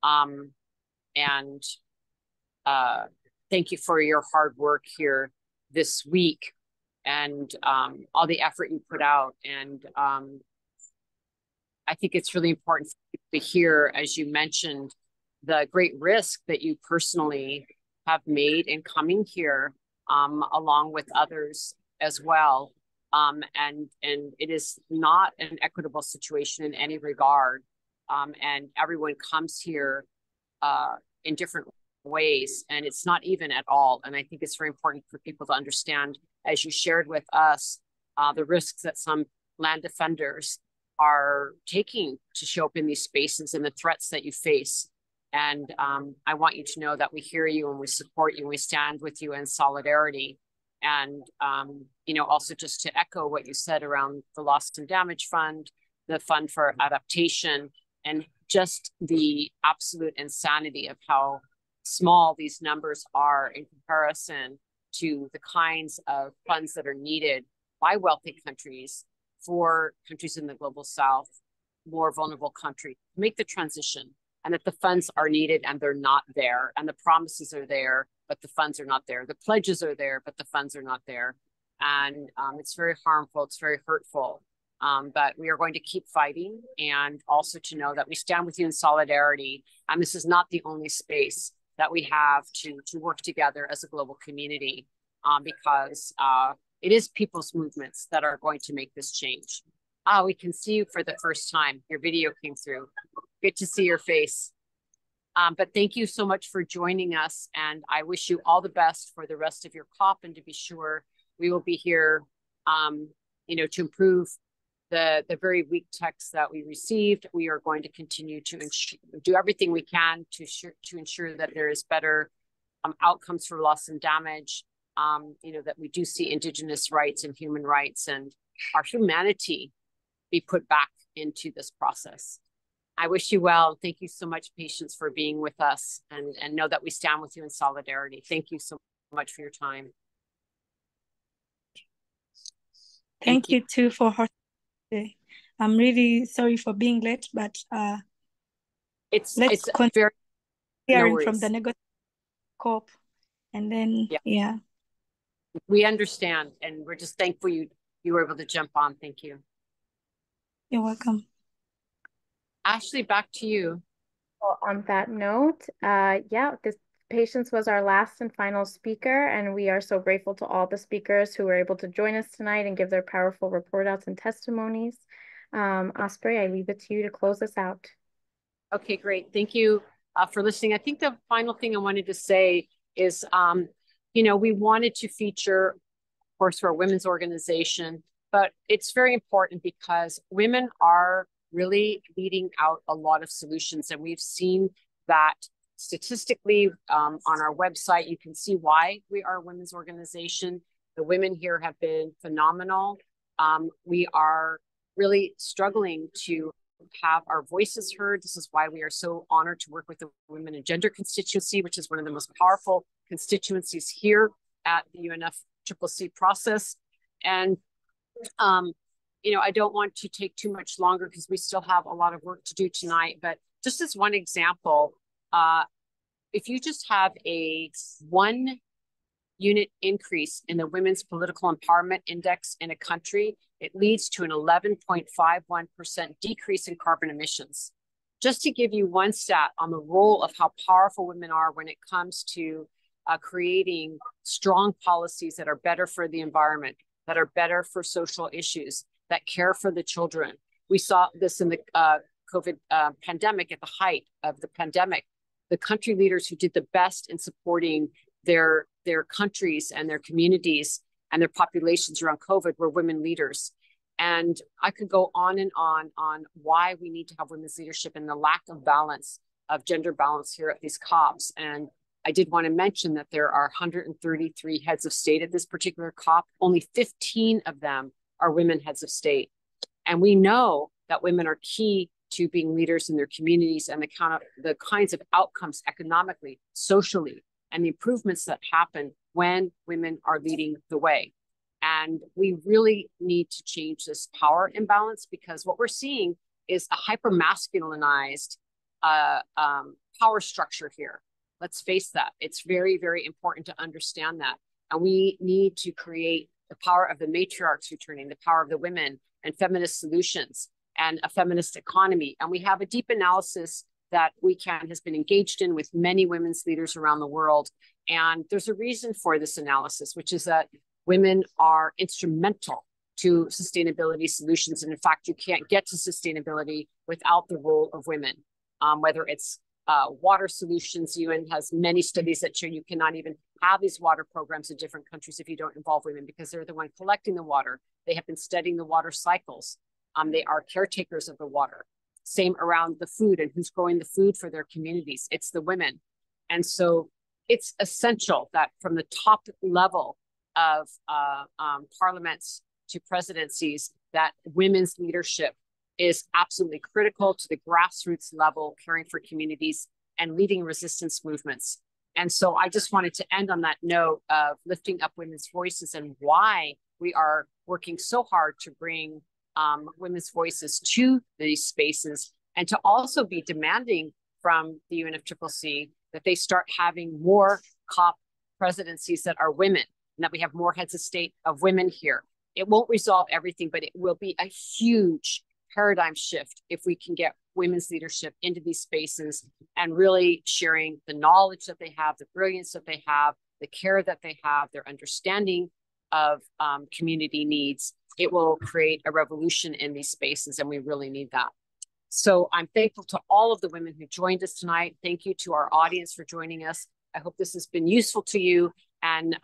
And thank you for your hard work here this week, and all the effort you put out. And I think it's really important to hear, as you mentioned, the great risk that you personally have made in coming here, along with others as well. And it is not an equitable situation in any regard. And everyone comes here in different ways, and it's not even at all. And I think it's very important for people to understand, as you shared with us, the risks that some land defenders are taking to show up in these spaces and the threats that you face. And I want you to know that we hear you and we support you and we stand with you in solidarity. And, also just to echo what you said around the Loss and Damage Fund, the Fund for Adaptation, and just the absolute insanity of how small these numbers are in comparison to the kinds of funds that are needed by wealthy countries for countries in the global south, more vulnerable countries, make the transition, and that the funds are needed and they're not there, and the promises are there, but the funds are not there. The pledges are there, but the funds are not there. And it's very harmful, it's very hurtful. But we are going to keep fighting, and also to know that we stand with you in solidarity. And this is not the only space that we have to work together as a global community, because it is people's movements that are going to make this change. We can see you for the first time. Your video came through. Good to see your face. But thank you so much for joining us. And I wish you all the best for the rest of your COP. And to be sure, we will be here, to improve the very weak text that we received. We are going to continue to do everything we can to ensure that there is better outcomes for loss and damage, that we do see Indigenous rights and human rights and our humanity be put back into this process. I wish you well. Thank you so much, Patience, for being with us, and know that we stand with you in solidarity. Thank you so much for your time. Thank you too for hosting today. I'm really sorry for being late, but it's very hearing no from the negative COP, and then yeah. We understand, and we're just thankful you were able to jump on. Thank you. You're welcome. Ashley, back to you. Well, on that note, this Patience was our last and final speaker, and we are so grateful to all the speakers who were able to join us tonight and give their powerful report outs and testimonies. Osprey, I leave it to you to close us out. Okay, great. Thank you for listening. I think the final thing I wanted to say is, we wanted to feature, of course, for a women's organization, but it's very important because women are really leading out a lot of solutions. And we've seen that statistically on our website. You can see why we are a women's organization. The women here have been phenomenal. We are really struggling to have our voices heard. This is why we are so honored to work with the Women and Gender constituency, which is one of the most powerful constituencies here at the UNFCCC process. And I don't want to take too much longer because we still have a lot of work to do tonight. But just as one example, if you just have a 1 unit increase in the Women's Political Empowerment Index in a country, it leads to an 11.51% decrease in carbon emissions. Just to give you one stat on the role of how powerful women are when it comes to creating strong policies that are better for the environment, that are better for social issues, that care for the children. We saw this in the COVID pandemic. At the height of the pandemic, the country leaders who did the best in supporting their countries and their communities and their populations around COVID were women leaders. And I could go on and on why we need to have women's leadership and the lack of balance, of gender balance here at these COPs. And I did want to mention that there are 133 heads of state at this particular COP. Only 15 of them are women heads of state. And we know that women are key to being leaders in their communities and the kinds of outcomes economically, socially, and the improvements that happen when women are leading the way. And we really need to change this power imbalance, because what we're seeing is a hyper-masculinized power structure here. Let's face that. It's very, very important to understand that. And we need to create the power of the matriarchs returning, the power of the women, and feminist solutions, and a feminist economy. And we have a deep analysis that WECAN has been engaged in with many women's leaders around the world. And there's a reason for this analysis, which is that women are instrumental to sustainability solutions. And in fact, you can't get to sustainability without the role of women, whether it's water solutions. UN has many studies that show you cannot even have these water programs in different countries if you don't involve women, because they're the one collecting the water. They have been studying the water cycles. They are caretakers of the water. Same around the food and who's growing the food for their communities. It's the women. And so it's essential that from the top level of parliaments to presidencies, that women's leadership is absolutely critical to the grassroots level, caring for communities and leading resistance movements. And so I just wanted to end on that note of lifting up women's voices and why we are working so hard to bring women's voices to these spaces, and to also be demanding from the UNFCCC that they start having more COP presidencies that are women, and that we have more heads of state of women here. It won't resolve everything, but it will be a huge paradigm shift if we can get women's leadership into these spaces and really sharing the knowledge that they have, the brilliance that they have, the care that they have, their understanding of community needs. It will create a revolution in these spaces, and we really need that. So I'm thankful to all of the women who joined us tonight. Thank you to our audience for joining us. I hope this has been useful to you, and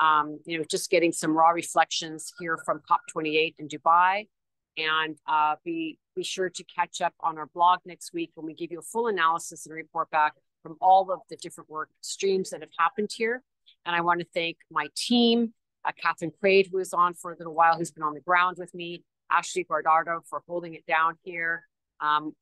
just getting some raw reflections here from COP28 in Dubai. And be sure to catch up on our blog next week when we give you a full analysis and report back from all of the different work streams that have happened here. And I want to thank my team, Catherine Quaid, who was on for a little while, who's been on the ground with me, Ashley Guardado for holding it down here, and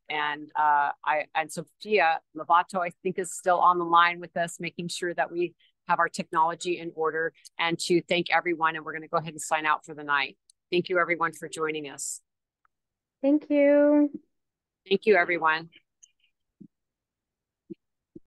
Sophia Lovato, I think, is still on the line with us, making sure that we have our technology in order. And to thank everyone, and we're going to go ahead and sign out for the night. Thank you, everyone, for joining us. Thank you. Thank you, everyone.